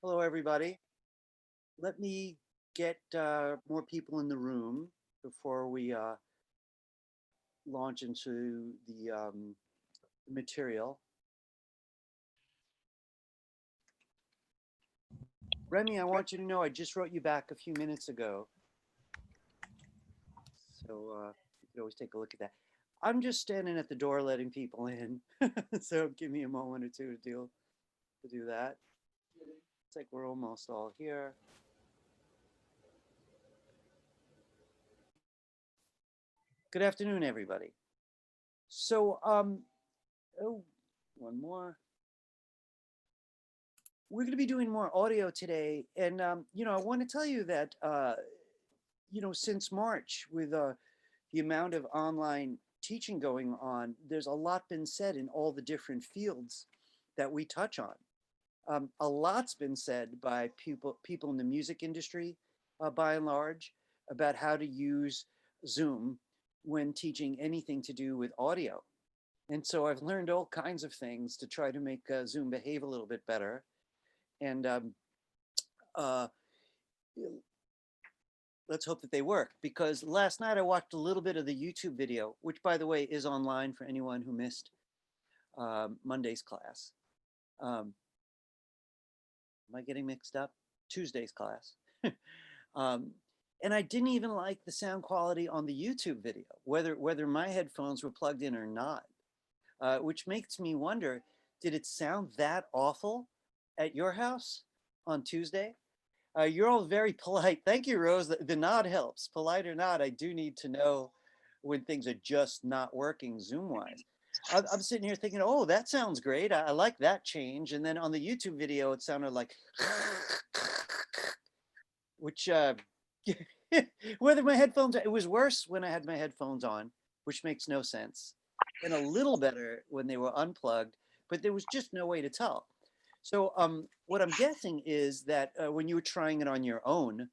Hello, everybody. Let me get more people in the room before we launch into the material. Remy, I want you to know I just wrote you back a few minutes ago. So you could always take a look at that. I'm just standing at the door letting people in. So give me a moment or two to do that. It's like we're almost all here. Good afternoon, everybody. So, oh, one more. We're going to be doing more audio today. And, I want to tell you that, since March, with the amount of online teaching going on, there's a lot been said in all the different fields that we touch on. A lot's been said by people in the music industry, by and large, about how to use Zoom when teaching anything to do with audio. And so I've learned all kinds of things to try to make Zoom behave a little bit better. And uh, let's hope that they work, because last night I watched a little bit of the YouTube video, which, by the way, is online for anyone who missed Monday's class. Am I getting mixed up? Tuesday's class. And I didn't even like the sound quality on the YouTube video, whether my headphones were plugged in or not, which makes me wonder, did it sound that awful at your house on Tuesday? You're all very polite. Thank you, Rose. The nod helps. Polite or not, I do need to know when things are just not working Zoom-wise. I'm sitting here thinking, oh, that sounds great. I like that change. And then on the YouTube video, it sounded like, which, whether my headphones, it was worse when I had my headphones on, which makes no sense, and a little better when they were unplugged, but there was just no way to tell. So what I'm guessing is that when you were trying it on your own,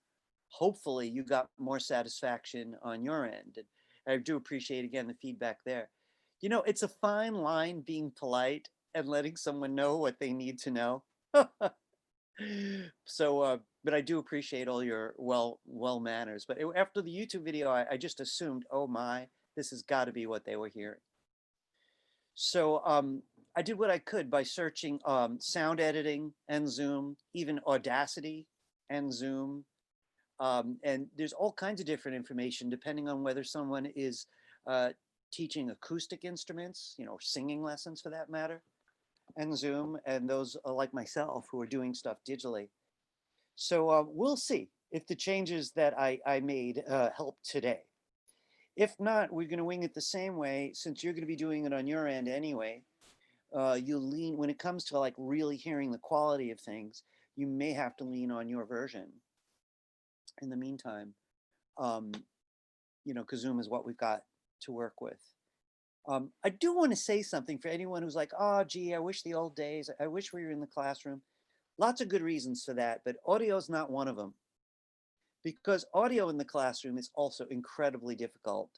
hopefully you got more satisfaction on your end. And I do appreciate, again, the feedback there. You know, it's a fine line being polite and letting someone know what they need to know. So, but I do appreciate all your well manners. But after the YouTube video, I just assumed, oh my, this has got to be what they were hearing. So I did what I could by searching sound editing and Zoom, even Audacity and Zoom. And there's all kinds of different information depending on whether someone is teaching acoustic instruments, singing lessons for that matter, and Zoom, and those like myself who are doing stuff digitally. So we'll see if the changes that I made help today. If not, we're going to wing it the same way, since you're going to be doing it on your end anyway. You lean, when it comes to like really hearing the quality of things, you may have to lean on your version. In the meantime, because Zoom is what we've got to work with. I do want to say something for anyone who's like, oh, gee, I wish the old days, I wish we were in the classroom. Lots of good reasons for that, but audio is not one of them. Because audio in the classroom is also incredibly difficult.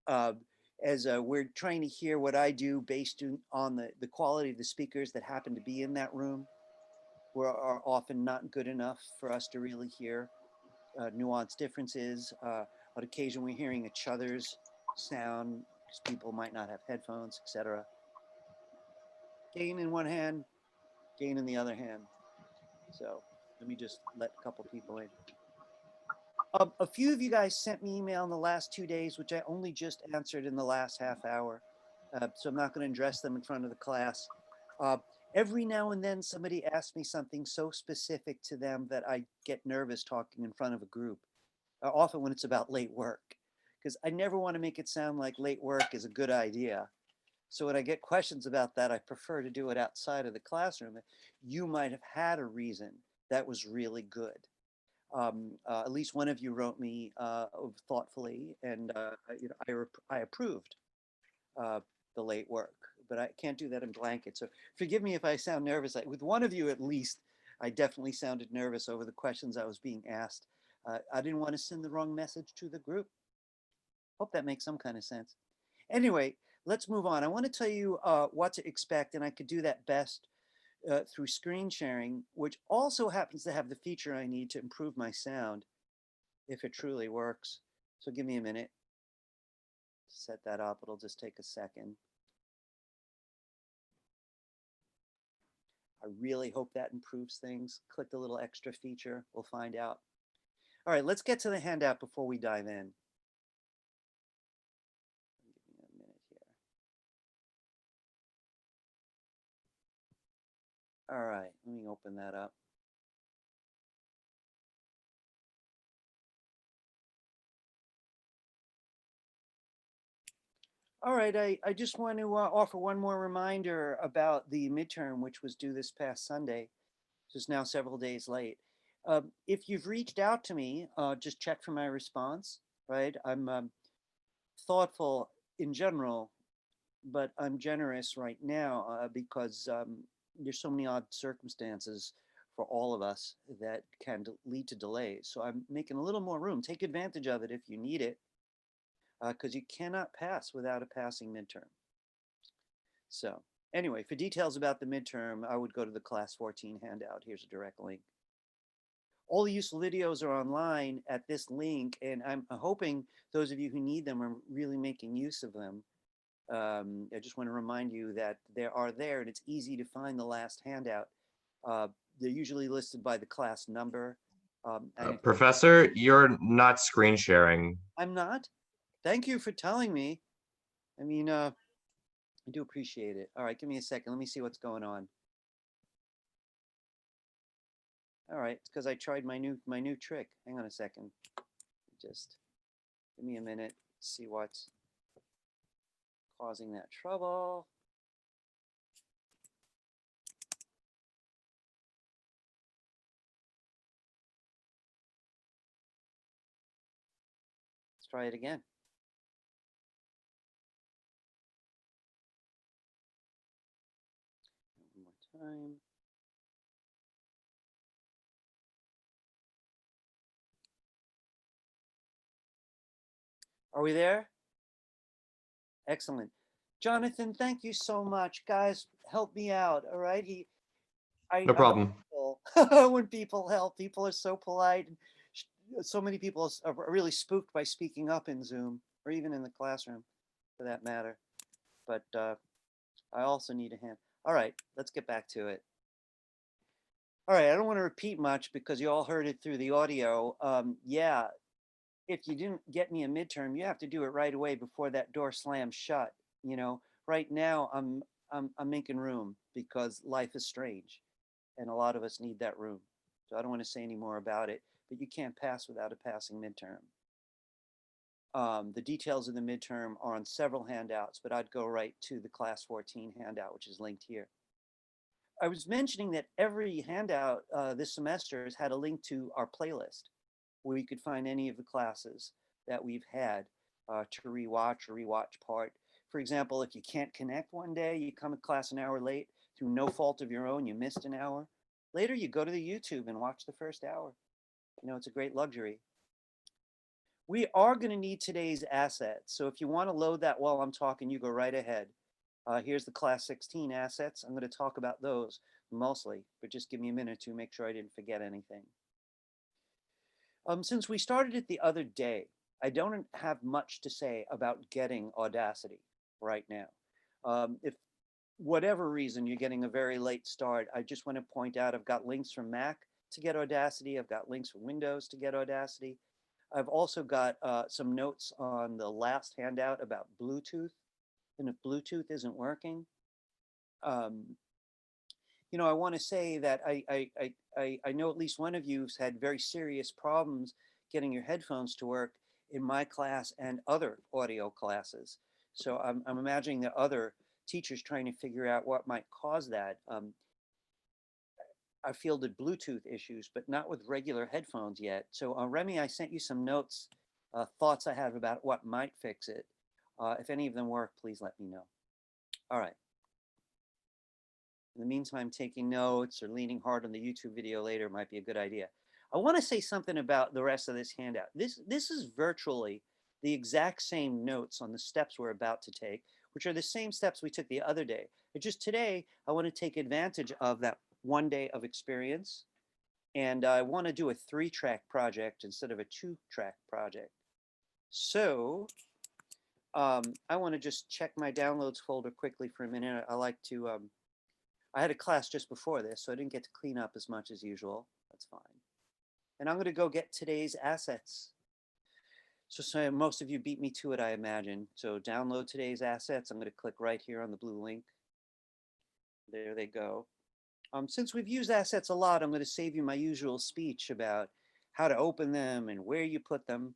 As we're trying to hear what I do based on the quality of the speakers that happen to be in that room, are often not good enough for us to really hear nuanced differences. On occasion, we're hearing each other's sound because people might not have headphones, etc. Gain in one hand, gain in the other hand. So let me just let a couple people in. A few of you guys sent me email in the last 2 days, which I only just answered in the last half hour. So I'm not going to address them in front of the class. Every now and then somebody asks me something so specific to them that I get nervous talking in front of a group, often when it's about late work, because I never want to make it sound like late work is a good idea. So when I get questions about that, I prefer to do it outside of the classroom. You might have had a reason that was really good. At least one of you wrote me thoughtfully, and I approved the late work, but I can't do that in blanket. So forgive me if I sound nervous. With one of you at least, I definitely sounded nervous over the questions I was being asked. I didn't want to send the wrong message to the group. Hope that makes some kind of sense. Anyway, let's move on. I want to tell you what to expect, and I could do that best through screen sharing, which also happens to have the feature I need to improve my sound if it truly works. So give me a minute to set that up. It'll just take a second. I really hope that improves things. Click the little extra feature. We'll find out. All right, let's get to the handout before we dive in. Give me a minute here. All right, let me open that up. All right, I just want to offer one more reminder about the midterm, which was due this past Sunday. It's now several days late. If you've reached out to me, just check for my response, right? I'm thoughtful in general, but I'm generous right now because there's so many odd circumstances for all of us that can lead to delays. So I'm making a little more room. Take advantage of it if you need it, because you cannot pass without a passing midterm. So anyway, for details about the midterm, I would go to the Class 14 handout. Here's a direct link. All the useful videos are online at this link, and I'm hoping those of you who need them are really making use of them. I just want to remind you that they are there, and it's easy to find the last handout. They're usually listed by the class number. Professor, you're not screen sharing. I'm not? Thank you for telling me. I mean, I do appreciate it. All right, give me a second. Let me see what's going on. All right, it's because I tried my new trick. Hang on a second. Just give me a minute. See what's causing that trouble. Let's try it again. One more time. Are we there? Excellent. Jonathan, thank you so much. Guys, help me out, all right? No I problem. love when people help. People are so polite. So many people are really spooked by speaking up in Zoom or even in the classroom for that matter. But I also need a hand. All right, let's get back to it. All right, I don't want to repeat much because you all heard it through the audio. Yeah, if you didn't get me a midterm, you have to do it right away before that door slams shut. You know, right now I'm making room because life is strange, and a lot of us need that room. So I don't want to say any more about it. But you can't pass without a passing midterm. The details of the midterm are on several handouts, but I'd go right to the Class 14 handout, which is linked here. I was mentioning that every handout this semester has had a link to our playlist, where you could find any of the classes that we've had to rewatch or rewatch part. For example, if you can't connect one day, you come to class an hour late through no fault of your own, you missed an hour. Later, you go to the YouTube and watch the first hour. You know, it's a great luxury. We are going to need today's assets. So if you want to load that while I'm talking, you go right ahead. Here's the Class 16 assets. I'm going to talk about those mostly, but just give me a minute to make sure I didn't forget anything. Since we started it the other day, I don't have much to say about getting Audacity right now. If whatever reason you're getting a very late start, I just want to point out I've got links from Mac to get Audacity. I've got links from Windows to get Audacity. I've also got some notes on the last handout about Bluetooth. And if Bluetooth isn't working, you know, I want to say that I know at least one of you's had very serious problems getting your headphones to work in my class and other audio classes. So I'm imagining there are other teachers trying to figure out what might cause that. I fielded Bluetooth issues, but not with regular headphones yet. So Remy, I sent you some notes, thoughts I have about what might fix it. If any of them work, please let me know. All right. In the meantime, taking notes or leaning hard on the YouTube video later might be a good idea. I want to say something about the rest of this handout. This is virtually the exact same notes on the steps we're about to take, which are the same steps we took the other day. Just today, I want to take advantage of that one day of experience. And I want to do a 3-track project instead of a 2-track project. So I want to just check my downloads folder quickly for a minute. I like to, I had a class just before this, so I didn't get to clean up as much as usual. That's fine. And I'm going to go get today's assets. So most of you beat me to it, I imagine. So download today's assets. I'm going to click right here on the blue link. There they go. Since we've used assets a lot, I'm going to save you my usual speech about how to open them and where you put them.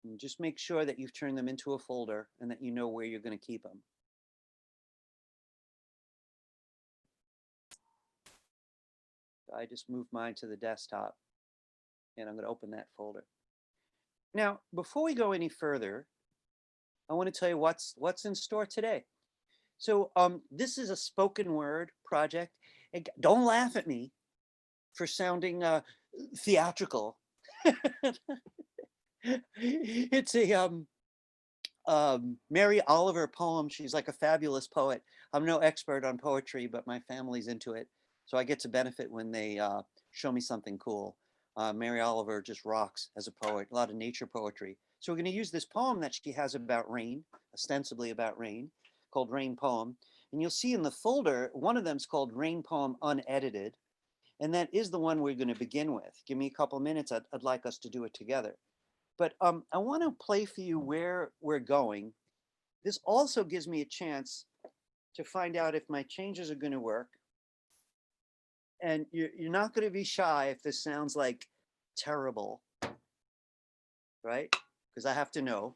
And just make sure that you've turned them into a folder and that you know where you're going to keep them. I just moved mine to the desktop and I'm going to open that folder. Now, before we go any further, I want to tell you what's in store today. So this is a spoken word project. And don't laugh at me for sounding theatrical. It's a Mary Oliver poem. She's like a fabulous poet. I'm no expert on poetry, but my family's into it. So I get to benefit when they show me something cool. Mary Oliver just rocks as a poet, a lot of nature poetry. So we're going to use this poem that she has about rain, ostensibly about rain, called Rain Poem. And you'll see in the folder, one of them is called Rain Poem Unedited. And that is the one we're going to begin with. Give me a couple minutes. I'd like us to do it together. But I want to play for you where we're going. This also gives me a chance to find out if my changes are going to work. And you're not going to be shy if this sounds like terrible, right? Because I have to know.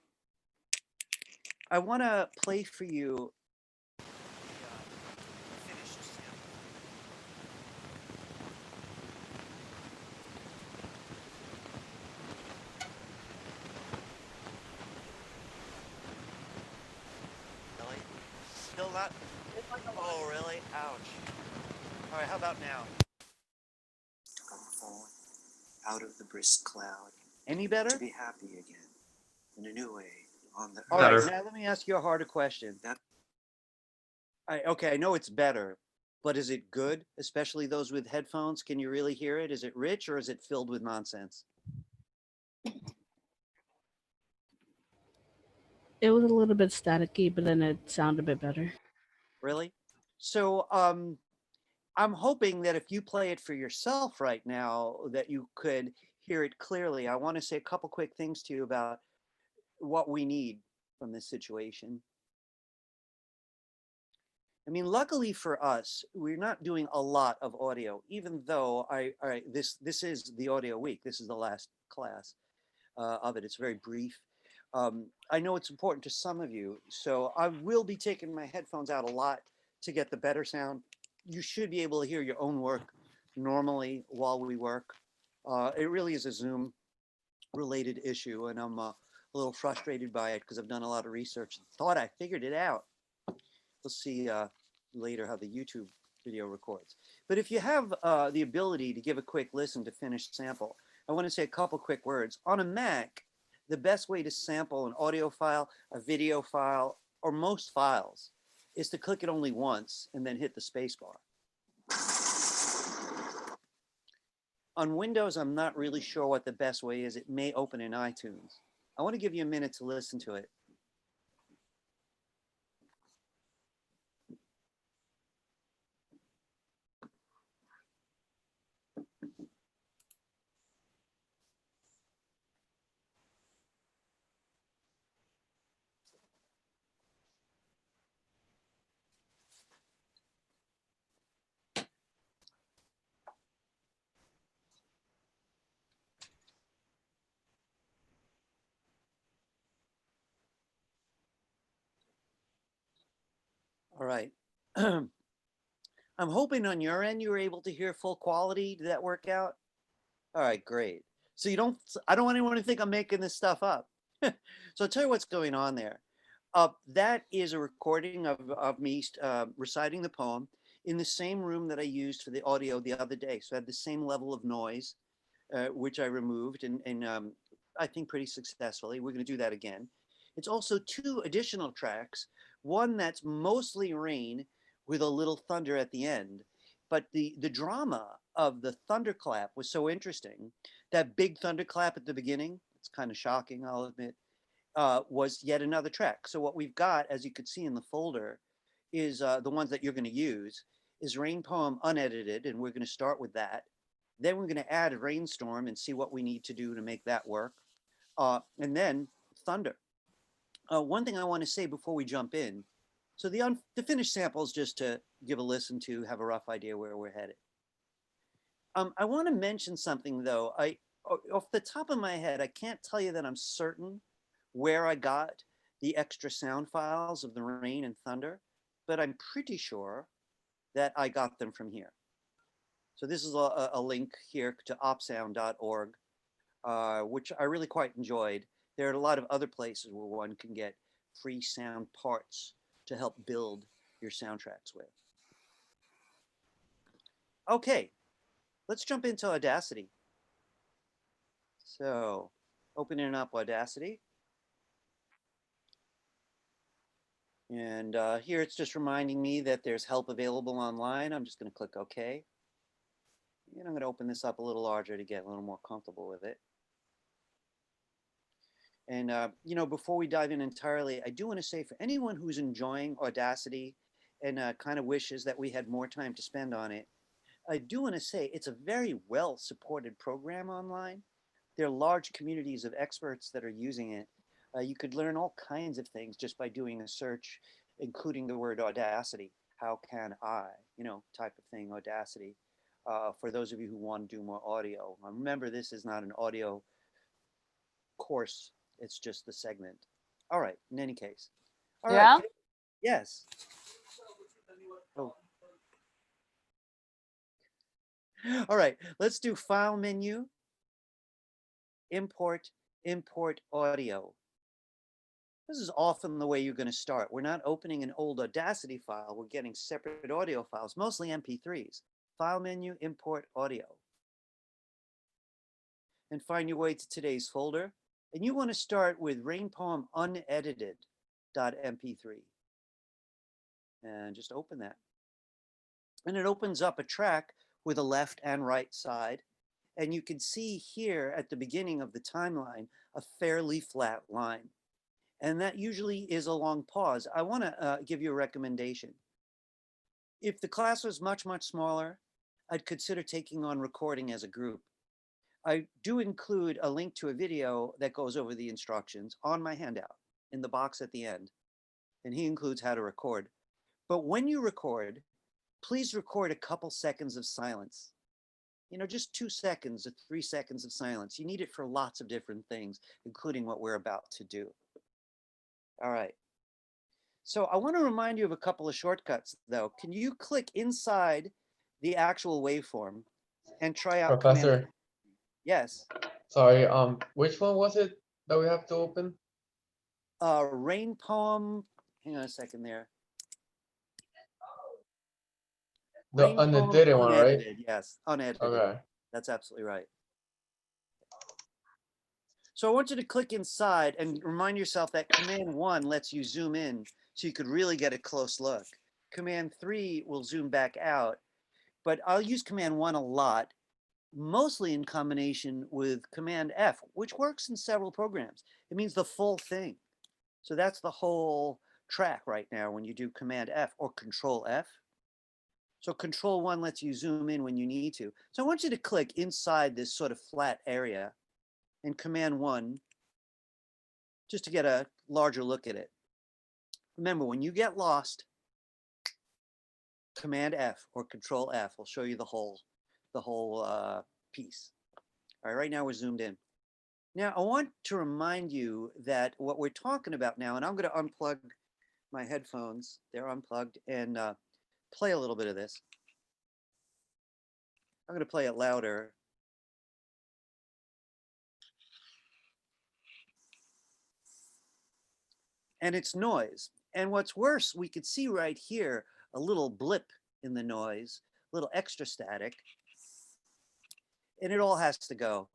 I want to play for you. Really? Still not? Oh, really? Ouch. All right, how about now? Come forward, out of the brisk cloud. Any better? To be happy again, in a new way, on the All earth. right, Better. now let me ask you a harder question. That- Okay, I know it's better, but is it good? Especially those with headphones. Can you really hear it? Is it rich or is it filled with nonsense? It was a little bit staticky, but then it sounded a bit better. Really? So I'm hoping that if you play it for yourself right now, that you could hear it clearly. I want to say a couple quick things to you about what we need from this situation. I mean, luckily for us, we're not doing a lot of audio, even though this is the audio week. This is the last class of it. It's very brief. I know it's important to some of you, so I will be taking my headphones out a lot to get the better sound. You should be able to hear your own work normally while we work. It really is a Zoom related issue, and I'm a little frustrated by it because I've done a lot of research and thought I figured it out. We'll see later how the YouTube video records. But if you have the ability to give a quick listen to finished sample, I want to say a couple quick words. On a Mac, the best way to sample an audio file, a video file, or most files is to click it only once and then hit the space bar. On Windows, I'm not really sure what the best way is. It may open in iTunes. I want to give you a minute to listen to it. All right. I'm hoping on your end you were able to hear full quality. Did that work out? All right, great. So I don't want anyone to think I'm making this stuff up. So I'll tell you what's going on there. That is a recording of me reciting the poem in the same room that I used for the audio the other day. So I had the same level of noise, which I removed and I think pretty successfully. We're going to do that again. It's also 2 additional tracks One that's mostly rain with a little thunder at the end. But the drama of the thunderclap was so interesting. That big thunderclap at the beginning, it's kind of shocking, I'll admit, was yet another track. So what we've got, as you could see in the folder, is the ones that you're going to use, is Rain Poem unedited, and we're going to start with that. Then we're going to add a Rainstorm and see what we need to do to make that work. And then Thunder. One thing I want to say before we jump in, so the finished samples, just to give a listen to, have a rough idea where we're headed. I want to mention something though. Off the top of my head, I can't tell you that I'm certain where I got the extra sound files of the rain and thunder, but I'm pretty sure that I got them from here. So this is a link here to opsound.org, which I really quite enjoyed. There are a lot of other places where one can get free sound parts to help build your soundtracks with. Okay, let's jump into Audacity. So opening up Audacity. And here it's just reminding me that there's help available online. I'm just going to click OK. And I'm going to open this up a little larger to get a little more comfortable with it. And, you know, before we dive in entirely, I do want to say for anyone who's enjoying Audacity and kind of wishes that we had more time to spend on it, I do want to say it's a very well supported program online. There are large communities of experts that are using it. You could learn all kinds of things just by doing a search, including the word Audacity. How can I, you know, type of thing, Audacity, for those of you who want to do more audio. Remember, this is not an audio course. It's just the segment. All right, in any case. All Yeah? right. Yes. Oh. All right, let's do File menu, import audio. This is often the way you're going to start. We're not opening an old Audacity file. We're getting separate audio files, mostly MP3s. File menu, import audio. And find your way to today's folder. And you want to start with Rain Poem unedited.mp3. And just open that. And it opens up a track with a left and right side. And you can see here at the beginning of the timeline, a fairly flat line. And that usually is a long pause. I want to give you a recommendation. If the class was much, much smaller, I'd consider taking on recording as a group. I do include a link to a video that goes over the instructions on my handout in the box at the end. And he includes how to record. But when you record, please record a couple seconds of silence. You know, just 2 seconds or 3 seconds of silence. You need it for lots of different things, including what we're about to do. All right. So I want to remind you of a couple of shortcuts, though. Can you click inside the actual waveform and try out Professor, Command? Yes. sorry, which one was it that we have to open? Rain Poem. Hang on a second there. The Rain Poem unedited one, right? unedited. Yes, unedited. Okay. That's absolutely right. So I want you to click inside and remind yourself that Command 1 lets you zoom in so you could really get a close look. Command 3 will zoom back out, but I'll use Command 1 a lot, mostly in combination with Command F, which works in several programs. It means the full thing. So that's the whole track right now when you do Command F or Control F. So Control 1 lets you zoom in when you need to. So I want you to click inside this sort of flat area and Command 1 just to get a larger look at it. Remember, when you get lost, Command F or Control F will show you the whole piece. All right, right now we're zoomed in. Now I want to remind you that what we're talking about now, and I'm going to unplug my headphones. They're unplugged, and play a little bit of this. I'm going to play it louder. And it's noise. And what's worse, we could see right here a little blip in the noise, a little extra static. And it all has to go,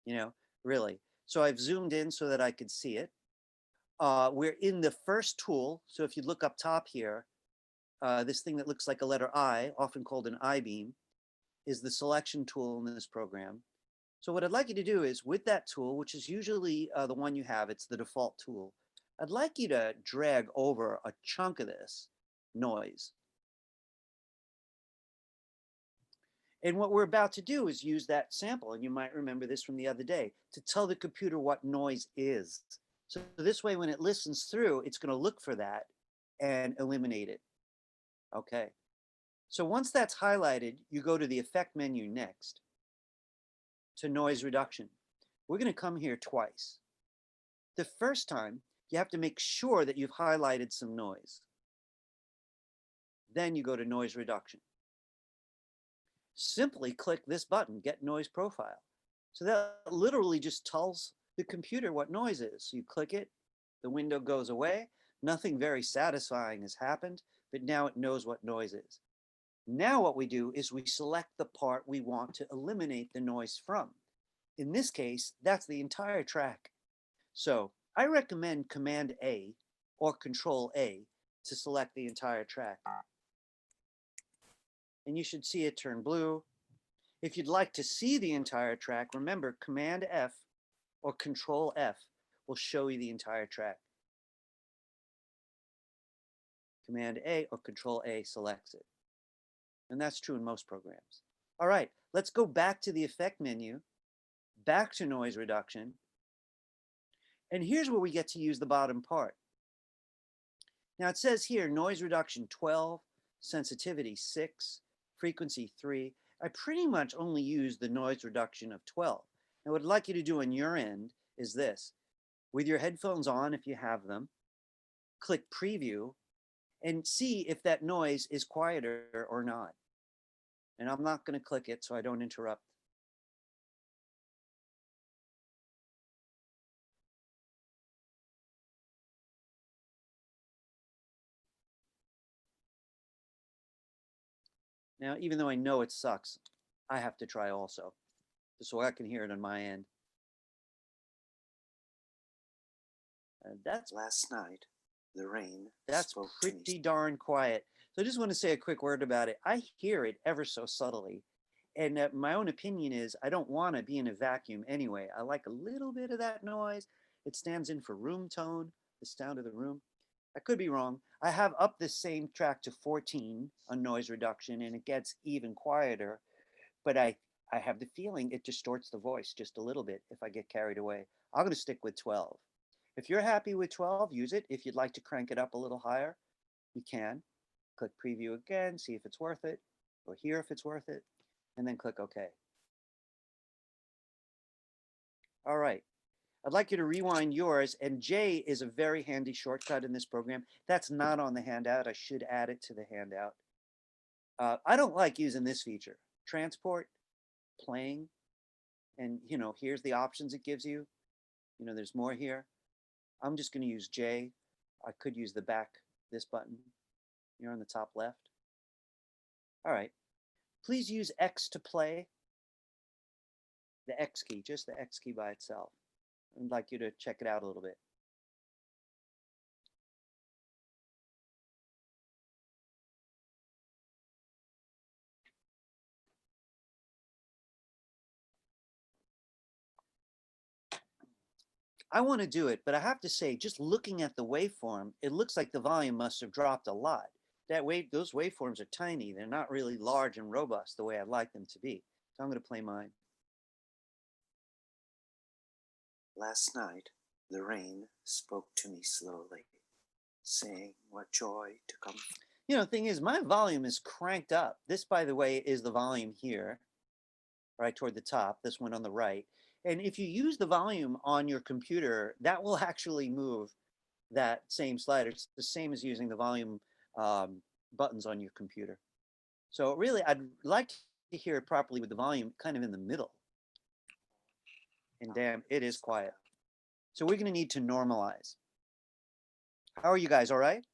you know, really. So I've zoomed in so that I could see it. we're in the first tool. So if you look up top here, this thing that looks like a letter I, often called an I-beam, is the selection tool in this program. So what I'd like you to do is with that tool, which is usually the one you have, it's the default tool, I'd like you to drag over a chunk of this noise. And what we're about to do is use that sample, and you might remember this from the other day, to tell the computer what noise is. So this way, when it listens through, it's going to look for that and eliminate it. Okay. So once that's highlighted, you go to the effect menu next to noise reduction. We're going to come here twice. The first time, you have to make sure that you've highlighted some noise. Then you go to noise reduction. Simply click this button, Get Noise Profile. So that literally just tells the computer what noise is. So you click it, the window goes away, nothing very satisfying has happened, but now it knows what noise is. Now what we do is we select the part we want to eliminate the noise from. In this case, that's the entire track. So I recommend Command A or Control A to select the entire track. And you should see it turn blue. If you'd like to see the entire track, remember Command F or Control F will show you the entire track. Command A or Control A selects it. And that's true in most programs. All right, let's go back to the effect menu, back to noise reduction. And here's where we get to use the bottom part. Now it says here noise reduction 12, sensitivity 6, frequency 3. I pretty much only use the noise reduction of 12. Now what I'd like you to do on your end is this. With your headphones on, if you have them, click preview and see if that noise is quieter or not. And I'm not going to click it so I don't interrupt. Now, even though I know it sucks, I have to try also, just so I can hear it on my end. That's Last night, the rain That's spoke to me. pretty darn quiet. So I just want to say a quick word about it. I hear it ever so subtly. And my own opinion is I don't want to be in a vacuum anyway. I like a little bit of that noise. It stands in for room tone, the sound of the room. I could be wrong. I have up this same track to 14 on noise reduction, and it gets even quieter. But I have the feeling it distorts the voice just a little bit if I get carried away. I'm going to stick with 12. If you're happy with 12, use it. If you'd like to crank it up a little higher, you can. Click preview again, see if it's worth it, or hear if it's worth it, and then click OK. All right. I'd like you to rewind yours, and J is a very handy shortcut in this program. That's not on the handout. I should add it to the handout. I don't like using this feature, transport, playing, and here's the options it gives you. There's more here. I'm just going to use J. I could use the back, this button here on the top left. All right. Please use X to play. The X key, just the X key by itself. I'd like you to check it out a little bit. I want to do it, but I have to say, just looking at the waveform, it looks like the volume must have dropped a lot. Those waveforms are tiny. They're not really large and robust the way I'd like them to be. So I'm going to play mine. Last night, the rain spoke to me slowly, saying what joy to come. The thing is, my volume is cranked up. This, by the way, is the volume here, right toward the top, this one on the right. And if you use the volume on your computer, that will actually move that same slider. It's the same as using the volume buttons on your computer. So really, I'd like to hear it properly with the volume kind of in the middle. And damn, it is quiet. So we're going to need to normalize. How are you guys? All right?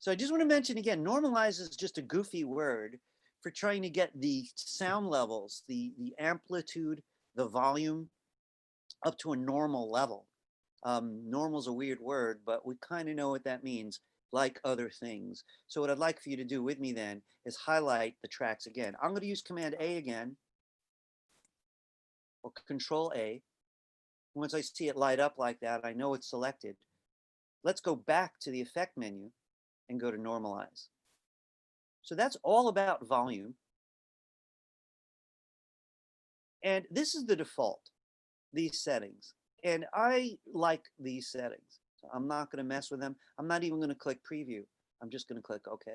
So I just want to mention again, normalize is just a goofy word for trying to get the sound levels, the amplitude, the volume up to a normal level. Normal's a weird word, but we kind of know what that means, like other things. So what I'd like for you to do with me then is highlight the tracks again. I'm going to use Command A again, or Control A. Once I see it light up like that, I know it's selected. Let's go back to the Effect menu and go to Normalize. So that's all about volume. And this is the default, these settings. And I like these settings. So I'm not going to mess with them. I'm not even going to click preview. I'm just going to click OK.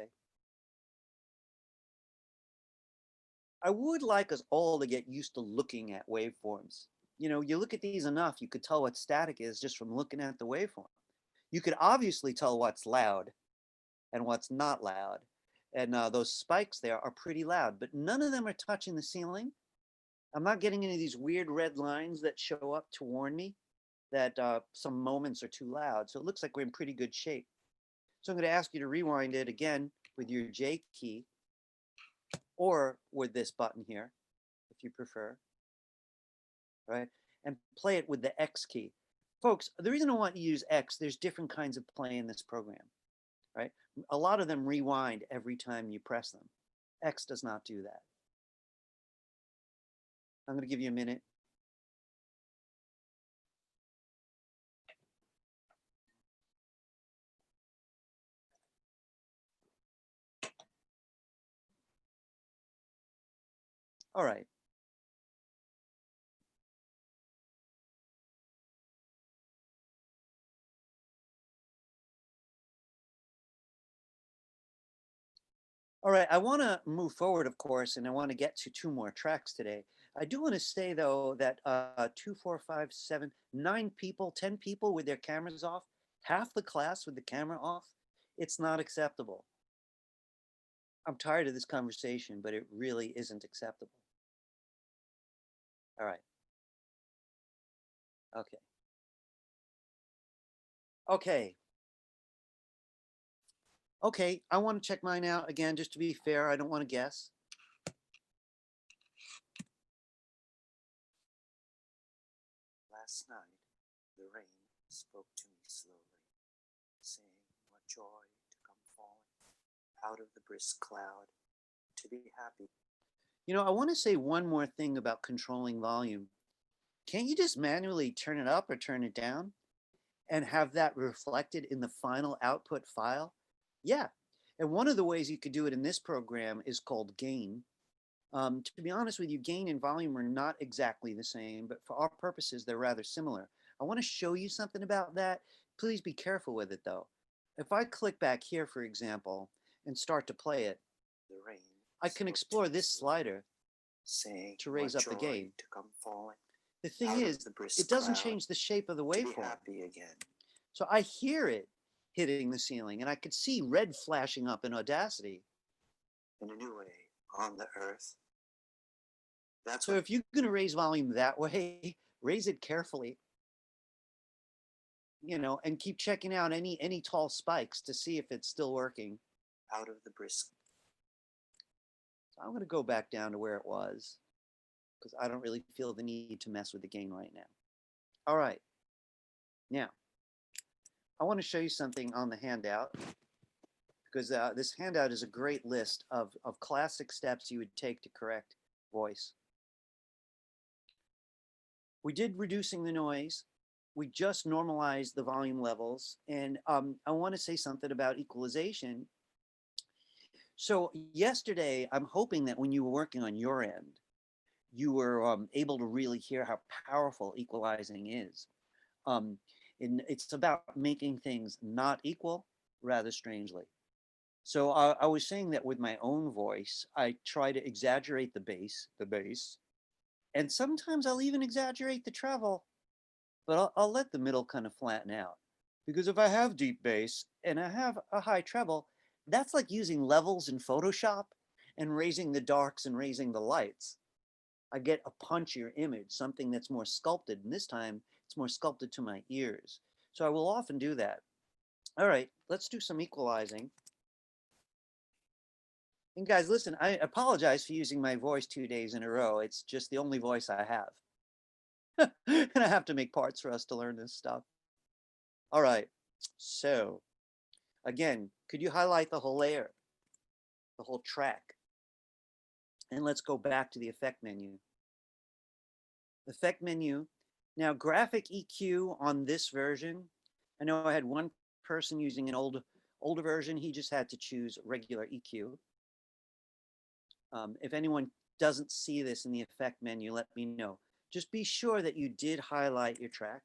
I would like us all to get used to looking at waveforms. You know, you look at these enough, you could tell what static is just from looking at the waveform. You could obviously tell what's loud and what's not loud. And those spikes there are pretty loud, but none of them are touching the ceiling. I'm not getting any of these weird red lines that show up to warn me that some moments are too loud. So it looks like we're in pretty good shape. So I'm going to ask you to rewind it again with your J key or with this button here, if you prefer, right? And play it with the X key. Folks, the reason I want you to use X, there's different kinds of play in this program, right? A lot of them rewind every time you press them. X does not do that. I'm going to give you a minute. All right. All right, I want to move forward, of course, and I want to get to 2 more tracks today. I do want to say, though, that 2, 4, 5, 7, 9 people, 10 people with their cameras off, half the class with the camera off, it's not acceptable. I'm tired of this conversation, but it really isn't acceptable. All right. Okay. Okay. Okay, I want to check mine out again, just to be fair. I don't want to guess. Last night, the rain spoke to me slowly, saying what joy to come falling out of the brisk cloud, to be happy. You know, I want to say one more thing about controlling volume. Can't you just manually turn it up or turn it down and have that reflected in the final output file? Yeah. And one of the ways you could do it in this program is called gain. To be honest with you, gain and volume are not exactly the same, but for our purposes, they're rather similar. I want to show you something about that. Please be careful with it, though. If I click back here, for example, and start to play it, The rain I can spoke explore to me this slowly, slider saying to raise what up the joy gain. to come falling The thing out of is, the brisk it doesn't cloud, change the shape of the to be waveform. happy again. So I hear it hitting the ceiling, and I could see red flashing up in Audacity. In a new way on the earth. That's So what if you're going to raise volume that way, raise it carefully, you know, and keep checking out any tall spikes to see if it's still working. out of the brisk. So I'm going to go back down to where it was because I don't really feel the need to mess with the gain right now. All right. Now, I want to show you something on the handout because this handout is a great list of classic steps you would take to correct voice. We did reducing the noise. We just normalized the volume levels. And I want to say something about equalization. So yesterday, I'm hoping that when you were working on your end, you were able to really hear how powerful equalizing is. And it's about making things not equal, rather strangely. So I was saying that with my own voice, I try to exaggerate the bass, and sometimes I'll even exaggerate the treble, but I'll let the middle kind of flatten out. Because if I have deep bass and I have a high treble, that's like using levels in Photoshop and raising the darks and raising the lights. I get a punchier image, something that's more sculpted, and this time it's more sculpted to my ears. So I will often do that. All right, let's do some equalizing. And guys, listen, I apologize for using my voice 2 days in a row. It's just the only voice I have. And I have to make parts for us to learn this stuff. All right, so again, could you highlight the whole layer, the whole track? And let's go back to the effect menu. Effect menu. Now, graphic EQ on this version, I know I had one person using an older version. He just had to choose regular EQ. If anyone doesn't see this in the effect menu, let me know. Just be sure that you did highlight your track.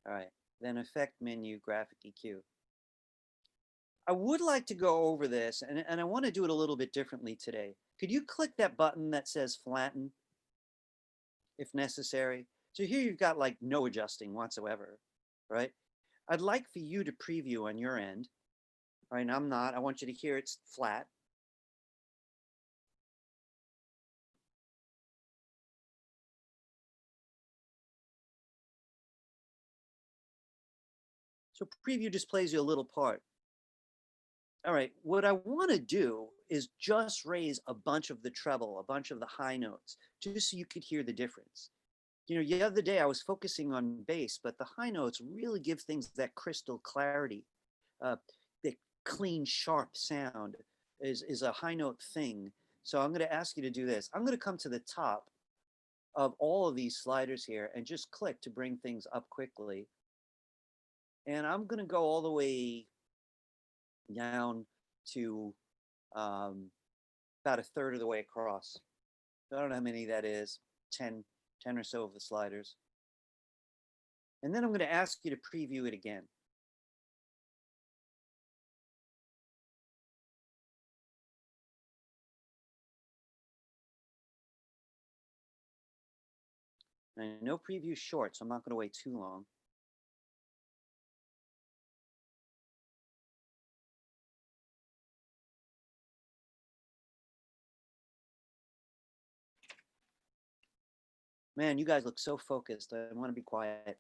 All right, then effect menu, graphic EQ. I would like to go over this, and I want to do it a little bit differently today. Could you click that button that says flatten, if necessary? So here you've got like no adjusting whatsoever, right? I'd like for you to preview on your end. All right, I'm not. I want you to hear it's flat. So preview displays you a little part. All right, what I want to do is just raise a bunch of the treble, a bunch of the high notes, just so you could hear the difference. You know, the other day I was focusing on bass, but the high notes really give things that crystal clarity. The clean, sharp sound is a high note thing. So I'm going to ask you to do this. I'm going to come to the top of all of these sliders here and just click to bring things up quickly. And I'm going to go all the way down to about a third of the way across. I don't know how many that is, 10 or so of the sliders. And then I'm going to ask you to preview it again. And no preview short, so I'm not going to wait too long. Man, you guys look so focused. I want to be quiet.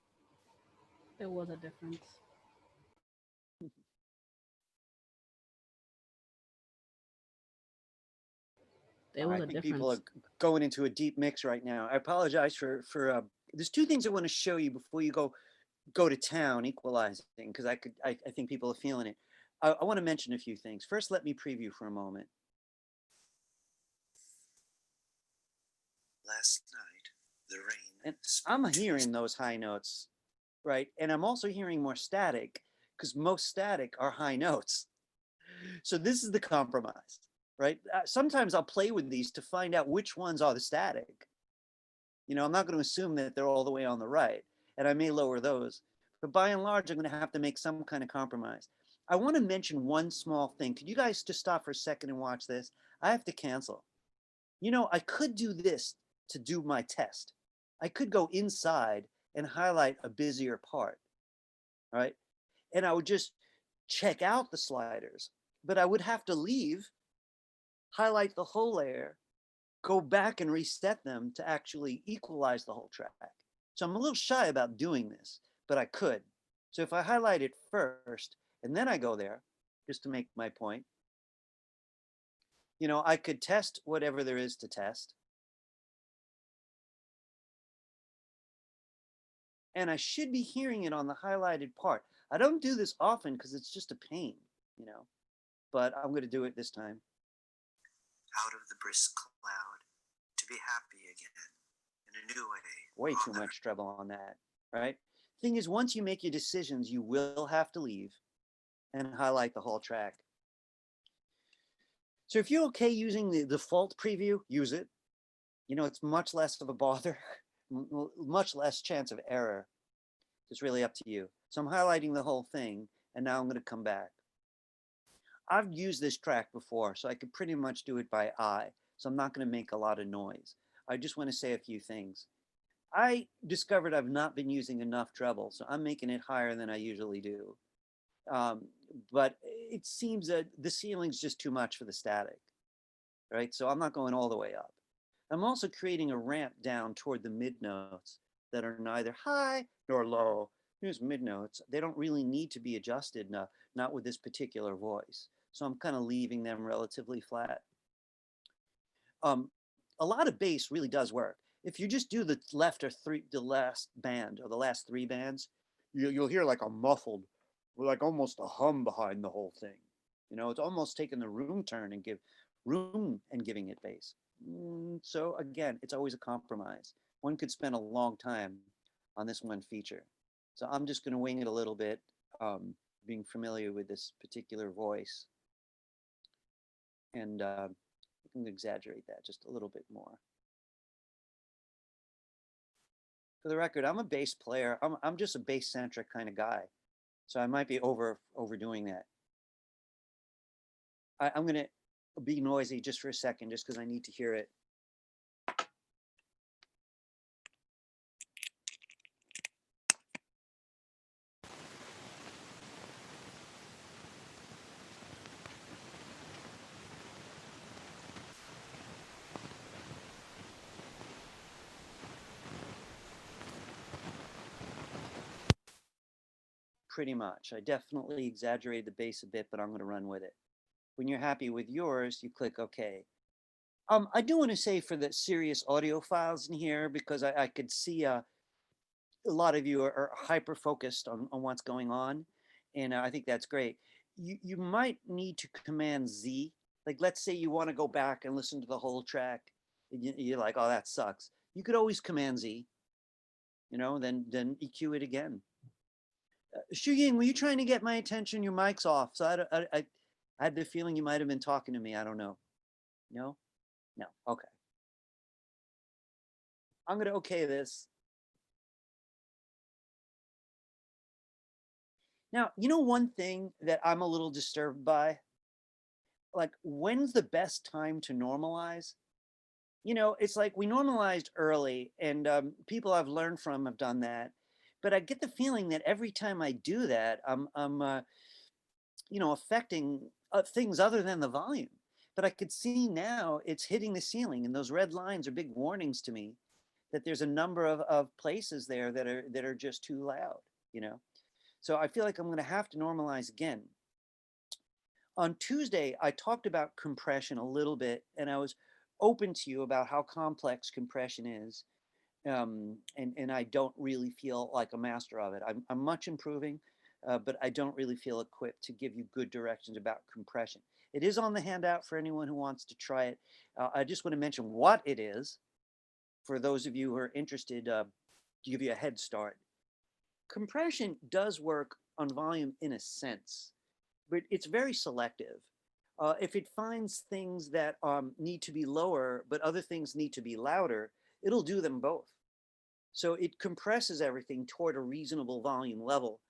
There was a difference. There was I a think people are difference. going into a deep mix right now. I apologize for there's two things I want to show you before you go to town equalizing, because I think people are feeling it. I want to mention a few things. First, let me preview for a moment. Last night, the rain. And I'm hearing those high notes, right? And I'm also hearing more static, because most static are high notes. So this is the compromise, right? Sometimes I'll play with these to find out which ones are the static. You know, I'm not going to assume that they're all the way on the right, and I may lower those. But by and large, I'm going to have to make some kind of compromise. I want to mention one small thing. Could you guys just stop for a second and watch this? I have to cancel. You know, I could do this to do my test. I could go inside and highlight a busier part, right? And I would just check out the sliders, but I would have to leave, highlight the whole layer, go back and reset them to actually equalize the whole track. So I'm a little shy about doing this, but I could. So if I highlight it first and then I go there, just to make my point, you know, I could test whatever there is to test. And I should be hearing it on the highlighted part. I don't do this often because it's just a pain, you know, but I'm going to do it this time. Out of the brisk cloud, to be happy again in a new way. Way too much trouble on that, right? Thing is, once you make your decisions, you will have to leave and highlight the whole track. So if you're okay using the default preview, use it. You know, it's much less of a bother, much less chance of error. It's really up to you. So I'm highlighting the whole thing, and now I'm going to come back. I've used this track before, so I could pretty much do it by eye. So I'm not going to make a lot of noise. I just want to say a few things. I discovered I've not been using enough treble, so I'm making it higher than I usually do. But it seems that the ceiling's just too much for the static, right? So I'm not going all the way up. I'm also creating a ramp down toward the mid notes that are neither high nor low. Here's mid notes. They don't really need to be adjusted, not with this particular voice. So I'm kind of leaving them relatively flat. A lot of bass really does work. If you just do the last band or the last three bands, you'll hear like a muffled, like almost a hum behind the whole thing. You know, it's almost taking the room turn and giving it bass. So again, it's always a compromise. One could spend a long time on this one feature. So I'm just going to wing it a little bit, being familiar with this particular voice. And I can exaggerate that just a little bit more. For the record, I'm a bass player. I'm just a bass-centric kind of guy. So I might be overdoing that. I'm going to be noisy just for a second, just because I need to hear it. Pretty much. I definitely exaggerated the bass a bit, but I'm going to run with it. When you're happy with yours, you click OK. I do want to say for the serious audio files in here, because I could see a lot of you are hyper focused on what's going on. And I think that's great. You might need to Command Z. Like, let's say you want to go back and listen to the whole track. And you're like, oh, that sucks. You could always Command Z, you know, then EQ it again. Shuying, were you trying to get my attention? Your mic's off. So I had the feeling you might have been talking to me. I don't know. No? No. Okay. I'm going to okay this. Now, you know one thing that I'm a little disturbed by? Like, when's the best time to normalize? You know, it's like we normalized early, and people I've learned from have done that. But I get the feeling that every time I do that, I'm you know, affecting things other than the volume. But I could see now it's hitting the ceiling, and those red lines are big warnings to me that there's a number of places there that are just too loud, you know. So I feel like I'm going to have to normalize again. On Tuesday, I talked about compression a little bit, and I was open to you about how complex compression is. And I don't really feel like a master of it. I'm much improving, but I don't really feel equipped to give you good directions about compression. It is on the handout for anyone who wants to try it. I just want to mention what it is for those of you who are interested, to give you a head start. Compression does work on volume in a sense, but it's very selective. If it finds things that need to be lower, but other things need to be louder, it'll do them both. So it compresses everything toward a reasonable volume level.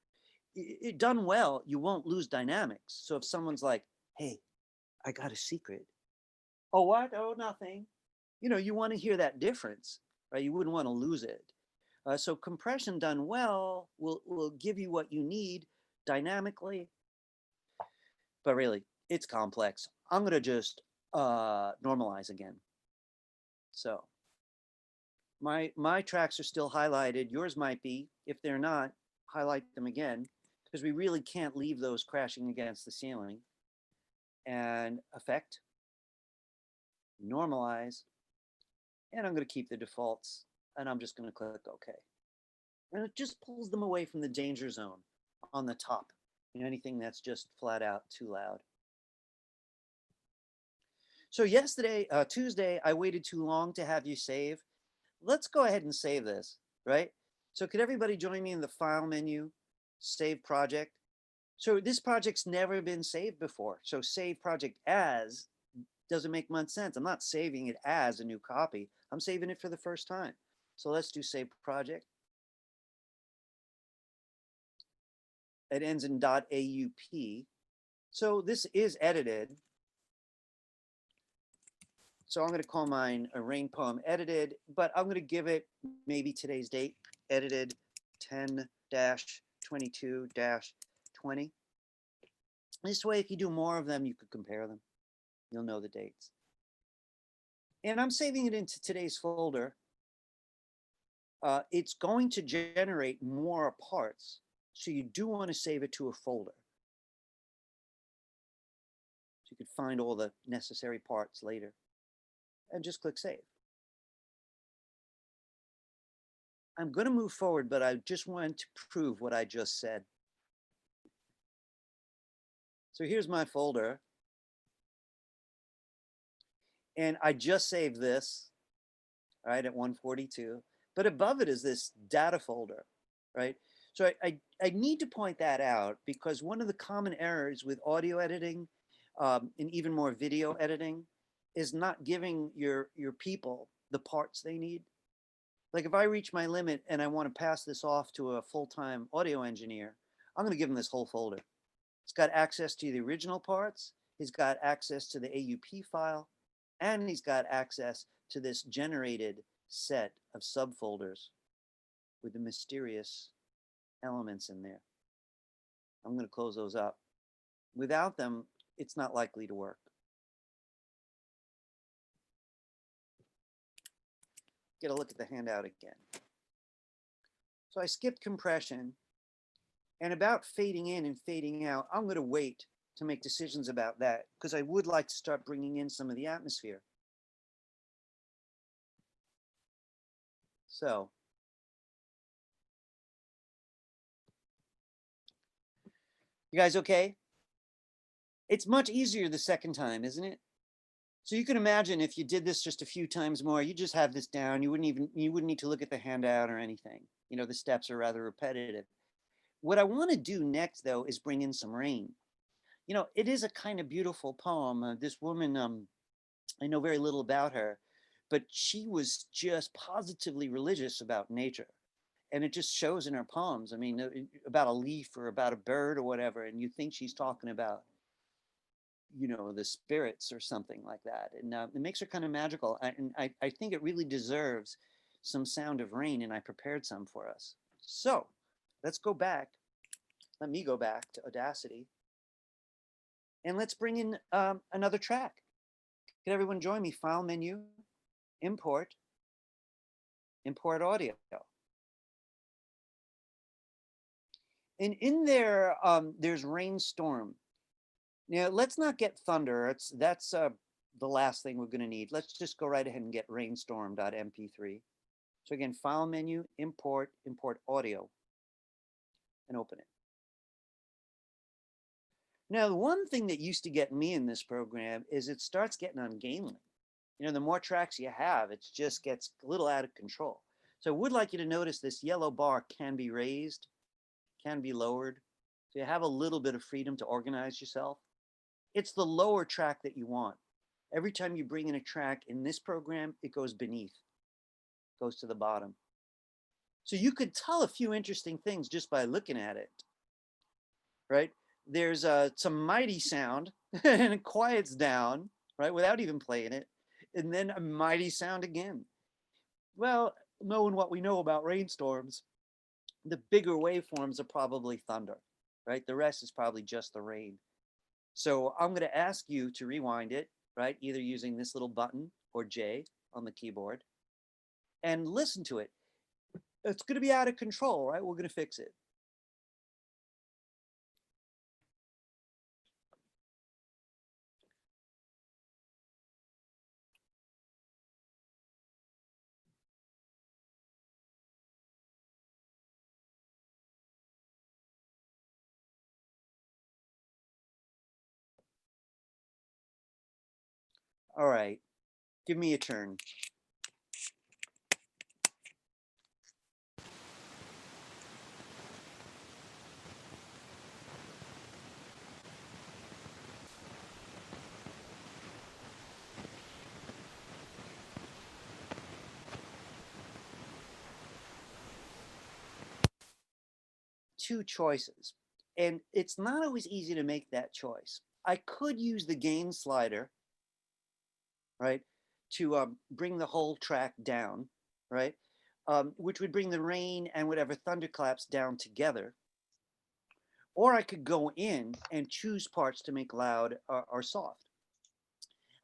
It done well, you won't lose dynamics. So if someone's like, hey, I got a secret. Oh, what? Oh, nothing. You know, you want to hear that difference, right? You wouldn't want to lose it. So compression done well will give you what you need dynamically. But really, it's complex. I'm going to just normalize again. So my tracks are still highlighted. Yours might be. If they're not, highlight them again, because we really can't leave those crashing against the ceiling. And effect, normalize, and I'm going to keep the defaults, and I'm just going to click OK. And it just pulls them away from the danger zone on the top. You know, anything that's just flat out too loud. So yesterday, Tuesday, I waited too long to have you save. Let's go ahead and save this, right? So could everybody join me in the file menu, save project? So this project's never been saved before. So save project as doesn't make much sense. I'm not saving it as a new copy. I'm saving it for the first time. So let's do save project. It ends in .aup. So this is edited. So I'm going to call mine a rain poem edited, but I'm going to give it maybe today's date, edited 10-22-20. This way, if you do more of them, you could compare them. You'll know the dates. And I'm saving it into today's folder. It's going to generate more parts. So you do want to save it to a folder. So you could find all the necessary parts later. And just click save. I'm going to move forward, but I just wanted to prove what I just said. So here's my folder. And I just saved this, right, at 142. But above it is this data folder, right? So I need to point that out because one of the common errors with audio editing and even more video editing is not giving your people the parts they need. Like if I reach my limit and I want to pass this off to a full-time audio engineer, I'm going to give him this whole folder. It's got access to the original parts. He's got access to the AUP file, and he's got access to this generated set of subfolders with the mysterious elements in there. I'm going to close those up. Without them, it's not likely to work. Get a look at the handout again. So I skipped compression, and about fading in and fading out, I'm going to wait to make decisions about that because I would like to start bringing in some of the atmosphere. So you guys okay? It's much easier the second time, isn't it? So you can imagine if you did this just a few times more, you just have this down. You wouldn't need to look at the handout or anything. You know, the steps are rather repetitive. What I want to do next, though, is bring in some rain. You know, it is a kind of beautiful poem. This woman, I know very little about her, but she was just positively religious about nature. And it just shows in her poems. I mean, about a leaf or about a bird or whatever, and you think she's talking about, you know, the spirits or something like that. And it makes her kind of magical. And I think it really deserves some sound of rain, and I prepared some for us. So let's go back. Let me go back to Audacity. And let's bring in another track. Can everyone join me? File menu, import, import audio. And in there, there's rainstorm. Now, let's not get thunder. That's the last thing we're going to need. Let's just go right ahead and get rainstorm.mp3. So again, file menu, import, import audio, and open it. Now, the one thing that used to get me in this program is it starts getting ungainly. You know, the more tracks you have, it just gets a little out of control. So I would like you to notice this yellow bar can be raised, can be lowered. So you have a little bit of freedom to organize yourself. It's the lower track that you want. Every time you bring in a track in this program, it goes beneath, goes to the bottom. So you could tell a few interesting things just by looking at it, right? There's some mighty sound and it quiets down, right? Without even playing it. And then a mighty sound again. Well, knowing what we know about rainstorms, the bigger waveforms are probably thunder, right? The rest is probably just the rain. So I'm going to ask you to rewind it, right? Either using this little button or J on the keyboard and listen to it. It's going to be out of control, right? We're going to fix it. All right, give me a turn. Two choices, and it's not always easy to make that choice. I could use the gain slider, right, to bring the whole track down, right, which would bring the rain and whatever thunderclaps down together. Or I could go in and choose parts to make loud or soft.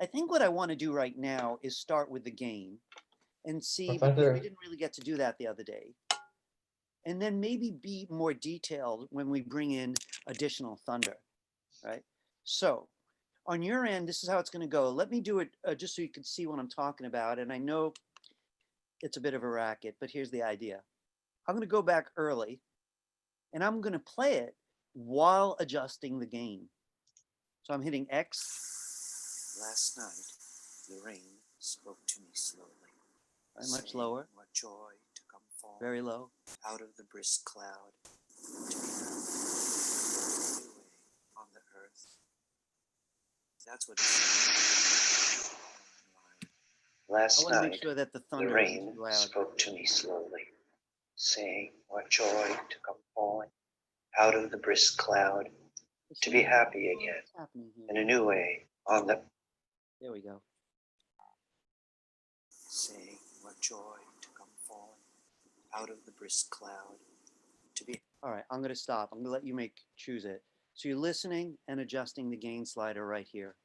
I think what I want to do right now is start with the gain and see, because we didn't really get to do that the other day. And then maybe be more detailed when we bring in additional thunder, right? So on your end, this is how it's going to go. Let me do it just so you can see what I'm talking about. And I know it's a bit of a racket, but here's the idea. I'm going to go back early and I'm going to play it while adjusting the gain. So I'm hitting X. Last night, the rain spoke to me slowly. Much lower. What joy to come falling Very low. out of the brisk cloud to be happy on the earth. That's what it says. I Last want to make night, sure that the the thunder rain isn't too loud. spoke to me slowly, saying, what joy to come falling out of the brisk cloud to be happy again What's happening here? in a new way on the. There we go. Saying, what joy to come falling out of the brisk cloud to be. All right, I'm going to stop. I'm going to let you choose it. So you're listening and adjusting the gain slider right here.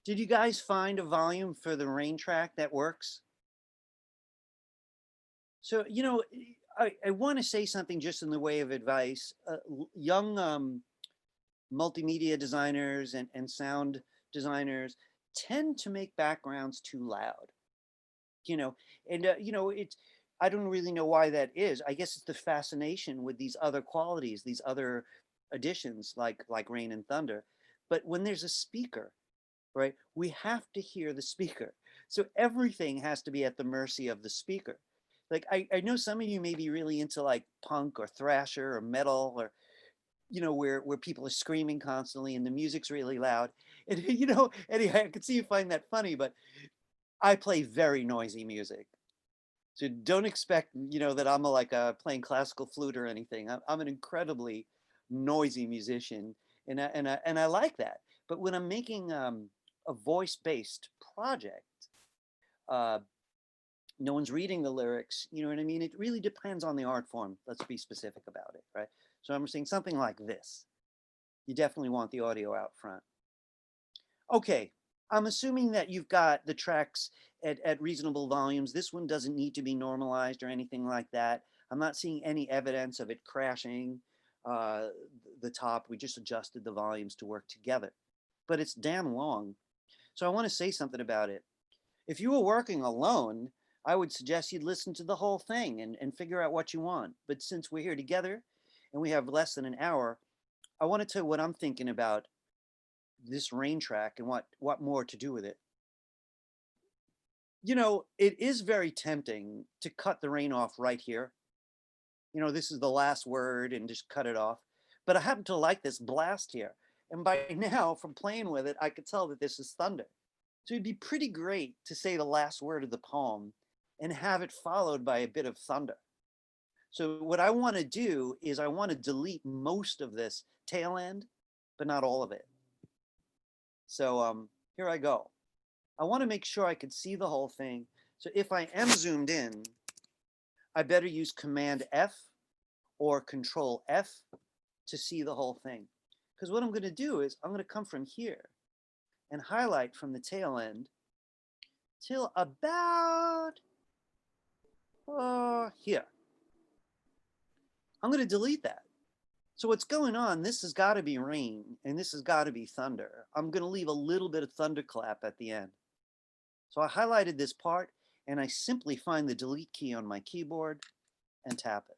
Did you guys find a volume for the rain track that works? So, you know, I want to say something just in the way of advice. Young multimedia designers and sound designers tend to make backgrounds too loud, you know, and, you know, I don't really know why that is. I guess it's the fascination with these other qualities, these other additions like rain and thunder. But when there's a speaker, right, we have to hear the speaker. So everything has to be at the mercy of the speaker. Like I know some of you may be really into like punk or thrasher or metal or, you know, where people are screaming constantly and the music's really loud. And, you know, anyway, I can see you find that funny, but I play very noisy music. So don't expect, you know, that I'm playing classical flute or anything. I'm an incredibly noisy musician, and I like that. But when I'm making a voice-based project, uh, no one's reading the lyrics. You know what I mean? It really depends on the art form. Let's be specific about it, right? So I'm saying something like this. You definitely want the audio out front. Okay, I'm assuming that you've got the tracks at reasonable volumes. This one doesn't need to be normalized or anything like that. I'm not seeing any evidence of it crashing the top. We just adjusted the volumes to work together, but it's damn long. So I want to say something about it. If you were working alone, I would suggest you'd listen to the whole thing and figure out what you want. But since we're here together and we have less than an hour, I want to tell you what I'm thinking about this rain track and what more to do with it. You know, it is very tempting to cut the rain off right here. You know, this is the last word and just cut it off. But I happen to like this blast here. And by now, from playing with it, I could tell that this is thunder. So it'd be pretty great to say the last word of the poem and have it followed by a bit of thunder. So what I want to do is I want to delete most of this tail end, but not all of it. So here I go. I want to make sure I can see the whole thing. So if I am zoomed in, I better use Command F or Control F to see the whole thing. Because what I'm going to do is I'm going to come from here and highlight from the tail end till about here. I'm going to delete that. So what's going on, this has got to be rain and this has got to be thunder. I'm going to leave a little bit of thunderclap at the end. So I highlighted this part and I simply find the delete key on my keyboard and tap it.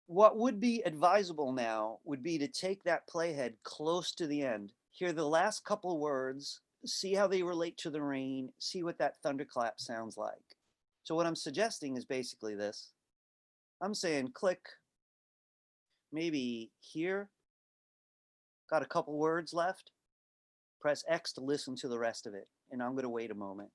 What would be advisable now would be to take that playhead close to the end, hear the last couple words, see how they relate to the rain, see what that thunderclap sounds like. So what I'm suggesting is basically this. I'm saying click, maybe here, got a couple words left, press X to listen to the rest of it, and I'm going to wait a moment.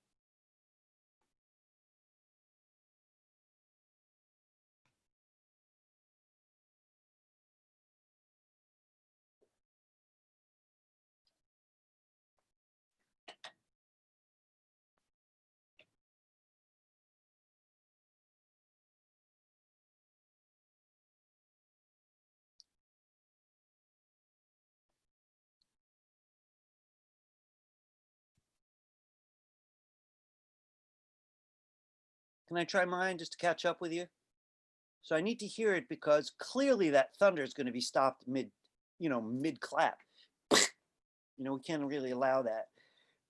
Can I try mine just to catch up with you? So I need to hear it because clearly that thunder is going to be stopped mid clap. We can't really allow that.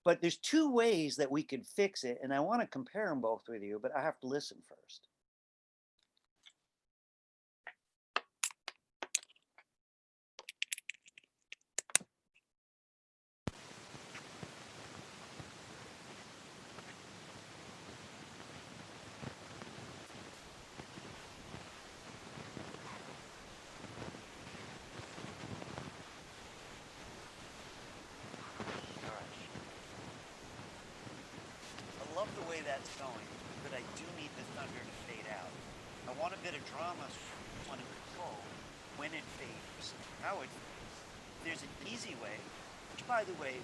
But there's two ways that we could fix it, and I want to compare them both with you, but I have to listen first. I love the way that's going, but I do need the thunder to fade out. I want a bit of drama on it full when it fades, how it fades. There's an easy way, which by the way,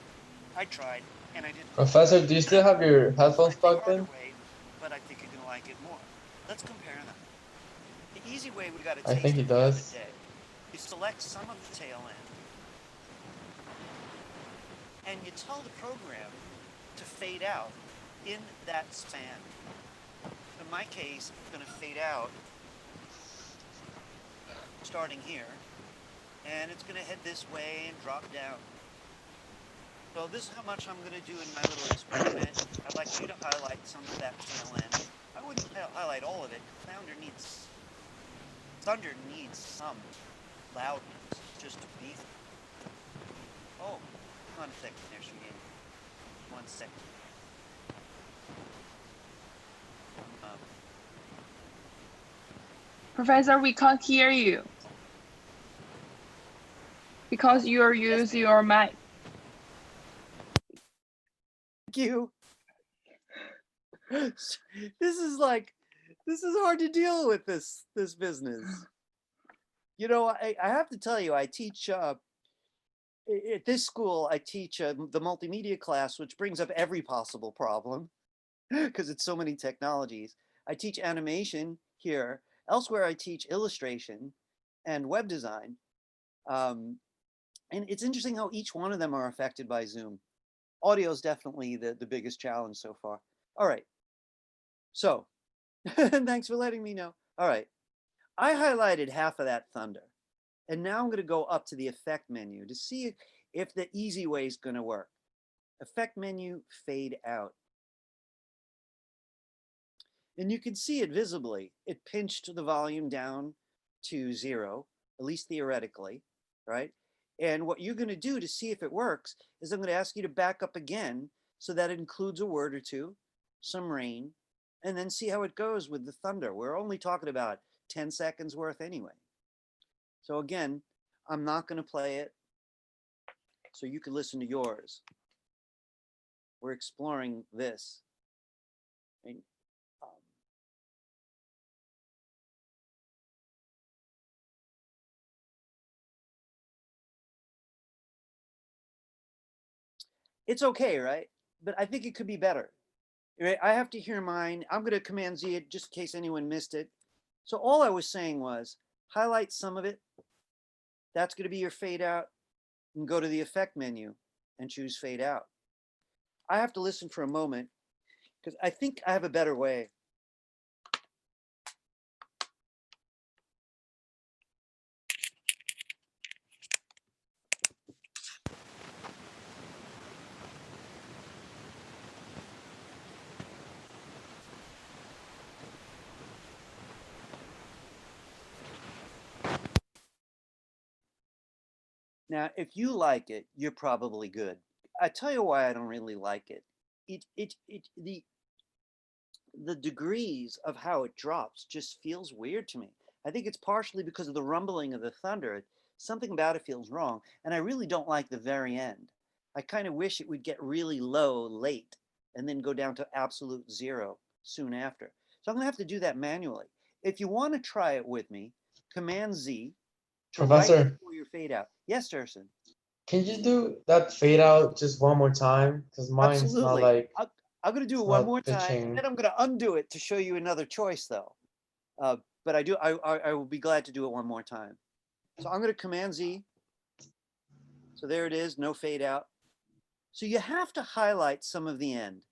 I tried and I didn't. Professor, do you still have your headphones I think plugged harder in? way, but I think you're gonna like it more. Let's compare them. The easy way, we got a I taste think he of the other does. day. You select some of the tail end, and you tell the program to fade out in that span. In my case, it's going to fade out starting here, and it's going to head this way and drop down. So this is how much I'm going to do in my little experiment. I'd like you to highlight some of that tail end. I wouldn't highlight all of it. Thunder needs some loudness just to be. Oh, hold on a second there, Shane. 1 second. Professor, we can't hear you because you are using your mic. Thank you. This is hard to deal with this business. I have to tell you, I teach at this school. I teach the multimedia class, which brings up every possible problem because it's so many technologies. I teach animation here. Elsewhere, I teach illustration and web design. And it's interesting how each one of them are affected by Zoom. Audio is definitely the biggest challenge so far. All right. So thanks for letting me know. All right. I highlighted half of that thunder. And now I'm going to go up to the effect menu to see if the easy way is going to work. Effect menu, fade out. And you can see it visibly. It pinched the volume down to 0, at least theoretically, right? And what you're going to do to see if it works is I'm going to ask you to back up again so that it includes a word or two, some rain, and then see how it goes with the thunder. We're only talking about 10 seconds worth anyway. So again, I'm not going to play it so you can listen to yours. We're exploring this. And, it's okay, right? But I think it could be better. Right? I have to hear mine. I'm going to Command Z it just in case anyone missed it. So all I was saying was highlight some of it. That's going to be your fade out. And go to the effect menu and choose fade out. I have to listen for a moment because I think I have a better way. Now, if you like it, you're probably good. I tell you why I don't really like it. The degrees of how it drops just feels weird to me. I think it's partially because of the rumbling of the thunder. Something about it feels wrong. And I really don't like the very end. I kind of wish it would get really low late and then go down to absolute 0 soon after. So I'm going to have to do that manually. If you want to try it with me, Command Z to right Professor, before your fade out. Yes, Durson. can you do that fade out just one more time? Because mine's Absolutely. not like I'm going to do it it's one not more time, pitching. and then I'm going to undo it to show you another choice, though. But I will be glad to do it one more time. So I'm going to Command Z. So there it is, no fade out. So you have to highlight some of the end,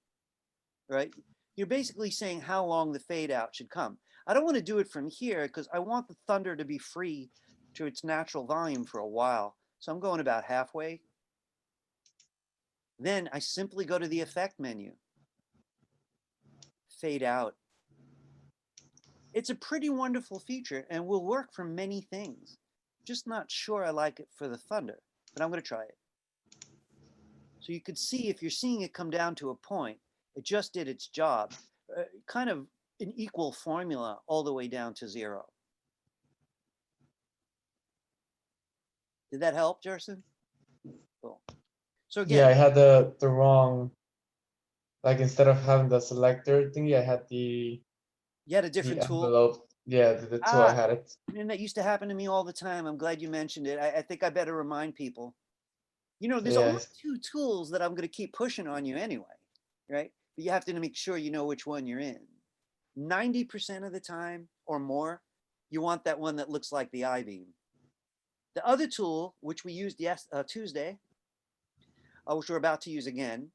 right? you're basically saying how long the fade out should come. I don't want to do it from here because I want the thunder to be free to its natural volume for a while. So I'm going about halfway. Then I simply go to the effect menu, fade out. It's a pretty wonderful feature and will work for many things. Just not sure I like it for the thunder, but I'm going to try it. So you could see if you're seeing it come down to a point, it just did its job, kind of an equal formula all the way down to 0. Did that help, Jerson? Cool. So again, Yeah, I had the wrong, like instead of having the selector thingy, I had the you had a different tool. envelope. Yeah, the tool I had it. And that used to happen to me all the time. I'm glad you mentioned it. I think I better remind people. You know, there's only Yes. 2 tools that I'm going to keep pushing on you anyway, right? But you have to make sure you know which one you're in. 90% of the time or more, you want that one that looks like the I-beam. The other tool, which we used Tuesday, which we're about to use again,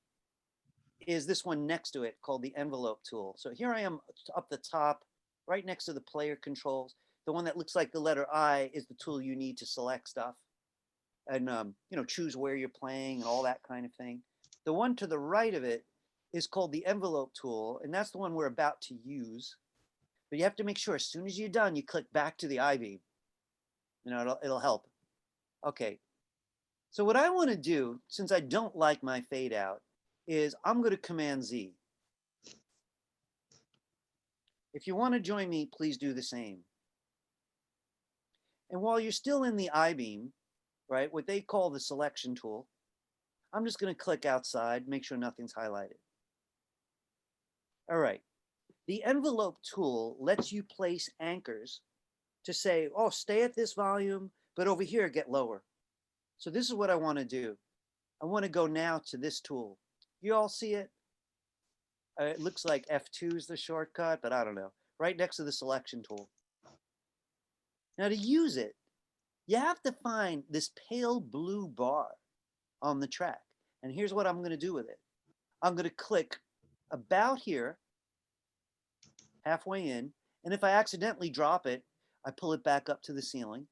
is this one next to it called the envelope tool. So here I am up the top, right next to the player controls. The one that looks like the letter I is the tool you need to select stuff and you know, choose where you're playing and all that kind of thing. The one to the right of it is called the envelope tool, and that's the one we're about to use. But you have to make sure as soon as you're done, you click back to the I-beam. You know, it'll help. Okay. So what I want to do, since I don't like my fade out, is I'm going to Command Z. If you want to join me, please do the same. And while you're still in the I-beam, right, what they call the selection tool, I'm just going to click outside, make sure nothing's highlighted. All right. The envelope tool lets you place anchors to say, oh, stay at this volume, but over here, get lower. So this is what I want to do. I want to go now to this tool. You all see it? It looks like F2 is the shortcut, but I don't know. Right next to the selection tool. Now to use it, you have to find this pale blue bar on the track. And here's what I'm going to do with it. I'm going to click about here, halfway in, and if I accidentally drop it, I pull it back up to the ceiling.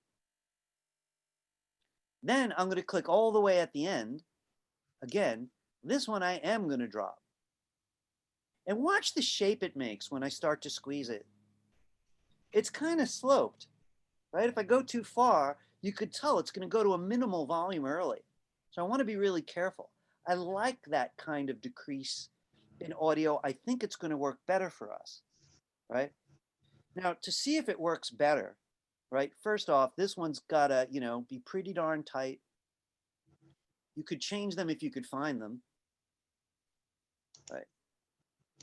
Then I'm going to click all the way at the end. Again, this one I am going to drop. And watch the shape it makes when I start to squeeze it. It's kind of sloped, right? If I go too far, you could tell it's going to go to a minimal volume early. So I want to be really careful. I like that kind of decrease in audio. I think it's going to work better for us, right? Now, to see if it works better, right? First off, this one's got to, you know, be pretty darn tight. You could change them if you could find them, right?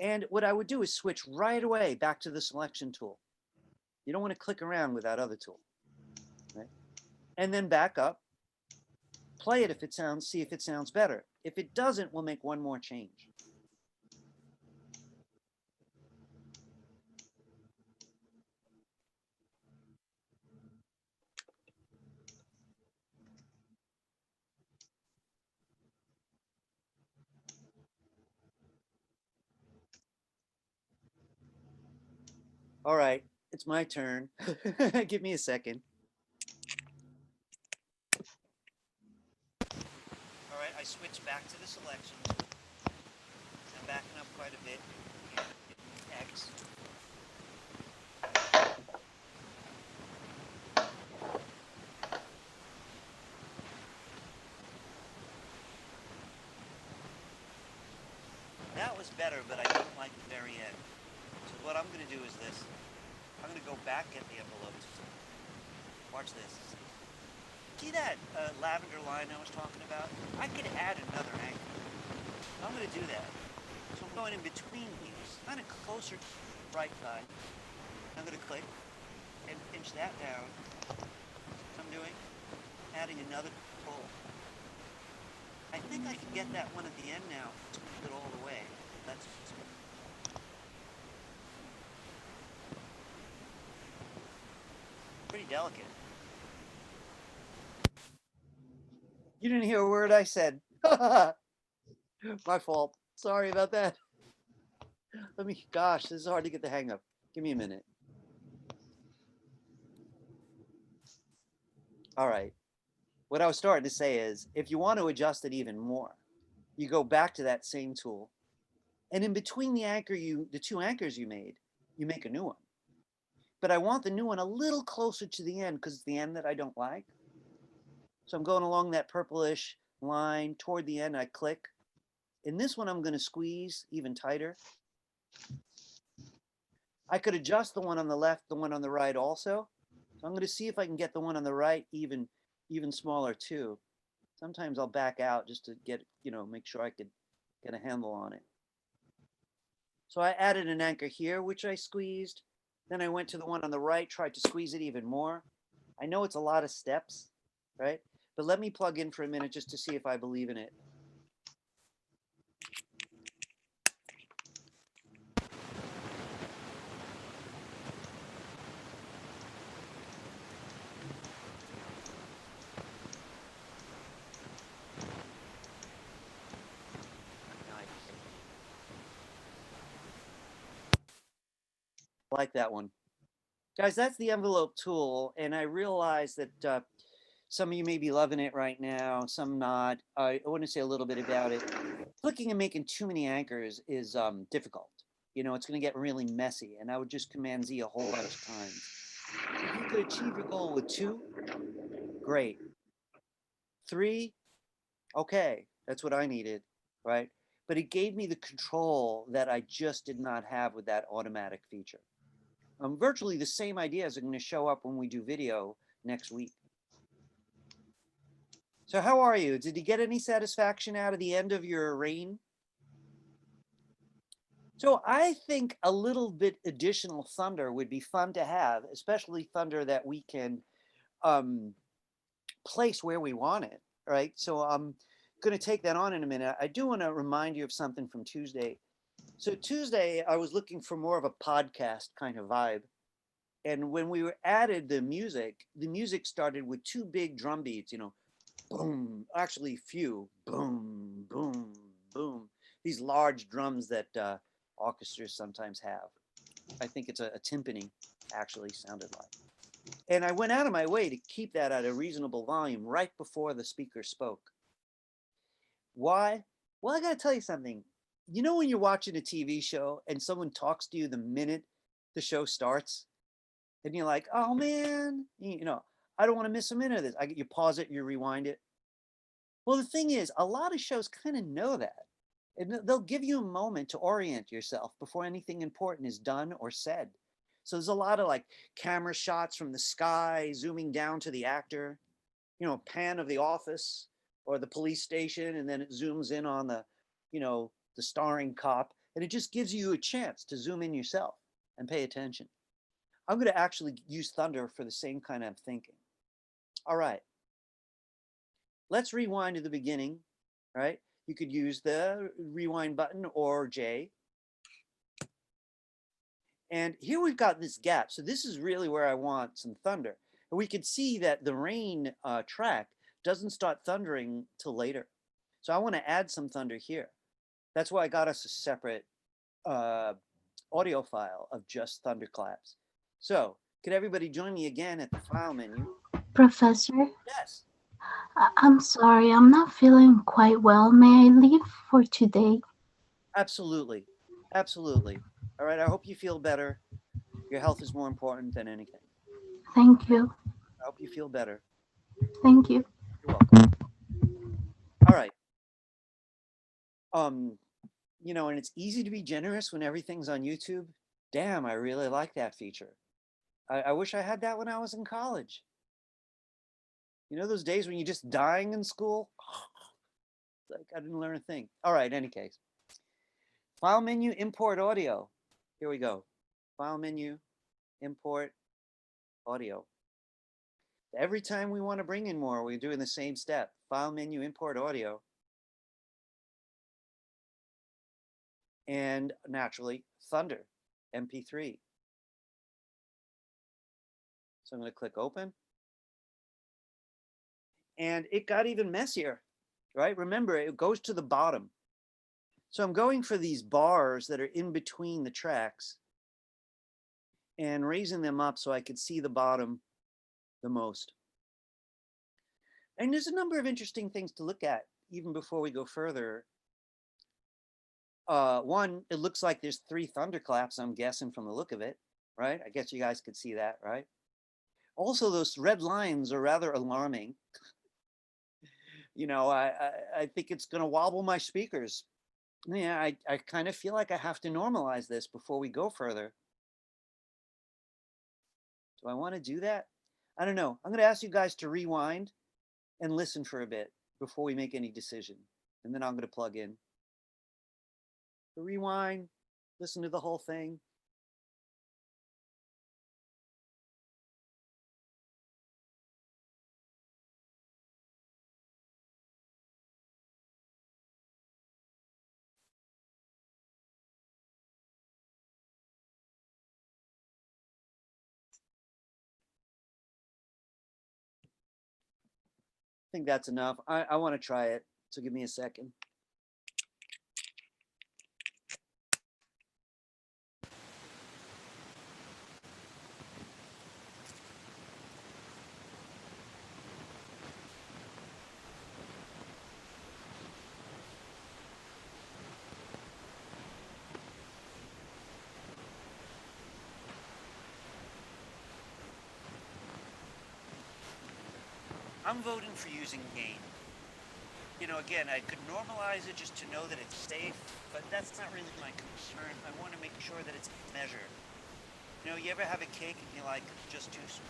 And what I would do is switch right away back to the selection tool. You don't want to click around with that other tool, right? And then back up, play it if it sounds, see if it sounds better. If it doesn't, we'll make one more change. All right, it's my turn. Give me a second. All right, I switched back to the selection. I'm backing up quite a bit. X. That was better, but I don't like the very end. So what I'm going to do is this. I'm going to go back at the envelope. Watch this. See that lavender line I was talking about? I could add another angle. I'm going to do that. So I'm going in between these, kind of closer to the right side. I'm going to click and pinch that down. So I'm doing, adding another pull. I think I can get that one at the end now. Squeeze it all the way. That's pretty delicate. You didn't hear a word I said. My fault. Sorry about that. Gosh, this is hard to get the hang of. Give me a minute. All right. What I was starting to say is, if you want to adjust it even more, you go back to that same tool, and in between the two anchors you made, you make a new one. But I want the new one a little closer to the end because it's the end that I don't like. So I'm going along that purplish line toward the end. I click. In this one, I'm going to squeeze even tighter. I could adjust the one on the left, the one on the right also. So I'm going to see if I can get the one on the right even smaller too. Sometimes I'll back out just to get, make sure I could get a handle on it. So I added an anchor here, which I squeezed. Then I went to the one on the right, tried to squeeze it even more. I know it's a lot of steps, right? But let me plug in for a minute just to see if I believe in it. I like that one. Guys, that's the envelope tool. And I realize that some of you may be loving it right now, some not. I want to say a little bit about it. Clicking and making too many anchors is difficult. It's going to get really messy. And I would just Command Z a whole bunch of times. If you could achieve your goal with 2, great. 3, okay, that's what I needed, right? But it gave me the control that I just did not have with that automatic feature. Virtually the same ideas are going to show up when we do video next week. So how are you? Did you get any satisfaction out of the end of your rain? So I think a little bit additional thunder would be fun to have, especially thunder that we can place where we want it, right? So I'm going to take that on in a minute. I do want to remind you of something from Tuesday. So Tuesday, I was looking for more of a podcast kind of vibe. And when we added the music started with 2 big drum beats, boom, actually few, boom, boom, boom. These large drums that orchestras sometimes have. I think it's a timpani, actually sounded like. And I went out of my way to keep that at a reasonable volume right before the speaker spoke. Why? Well, I got to tell you something. When you're watching a TV show and someone talks to you the minute the show starts, and you're like, oh man, I don't want to miss a minute of this. You pause it, you rewind it. Well, the thing is, a lot of shows kind of know that. And they'll give you a moment to orient yourself before anything important is done or said. So there's a lot of like camera shots from the sky, zooming down to the actor, pan of the office or the police station, and then it zooms in on the starring cop. And it just gives you a chance to zoom in yourself and pay attention. I'm going to actually use thunder for the same kind of thinking. All right. Let's rewind to the beginning, right? You could use the rewind button or J. And here we've got this gap. So this is really where I want some thunder. And we can see that the rain track doesn't start thundering till later. So I want to add some thunder here. That's why I got us a separate audio file of just thunderclaps. So could everybody join me again at the file menu? Professor, Yes. I'm sorry, I'm not feeling quite well. May I leave for today? Absolutely. Absolutely. All right. I hope you feel better. Your health is more important than anything. Thank you. I hope you feel better. Thank you. You're welcome. All right. And it's easy to be generous when everything's on YouTube. Damn, I really like that feature. I wish I had that when I was in college. Those days when you're just dying in school? Like I didn't learn a thing. All right, any case. File menu, import audio. Here we go. File menu, import audio. Every time we want to bring in more, we're doing the same step. File menu, import audio. And naturally, Thunder, MP3. So I'm going to click open. And it got even messier, right? Remember, it goes to the bottom. So I'm going for these bars that are in between the tracks and raising them up so I could see the bottom the most. And there's a number of interesting things to look at even before we go further. One, it looks like there's 3 thunderclaps, I'm guessing from the look of it, right? I guess you guys could see that, right? Also, those red lines are rather alarming. You know, I think it's going to wobble my speakers. Yeah, I kind of feel like I have to normalize this before we go further. Do I want to do that? I don't know. I'm going to ask you guys to rewind and listen for a bit before we make any decision. And then I'm going to plug in. So rewind, listen to the whole thing. I think that's enough. I want to try it. So give me a second. I'm voting for using gain. You know, again, I could normalize it just to know that it's safe, but that's not really my concern. I want to make sure that it's measured. You know, you ever have a cake and you're like, just too sweet?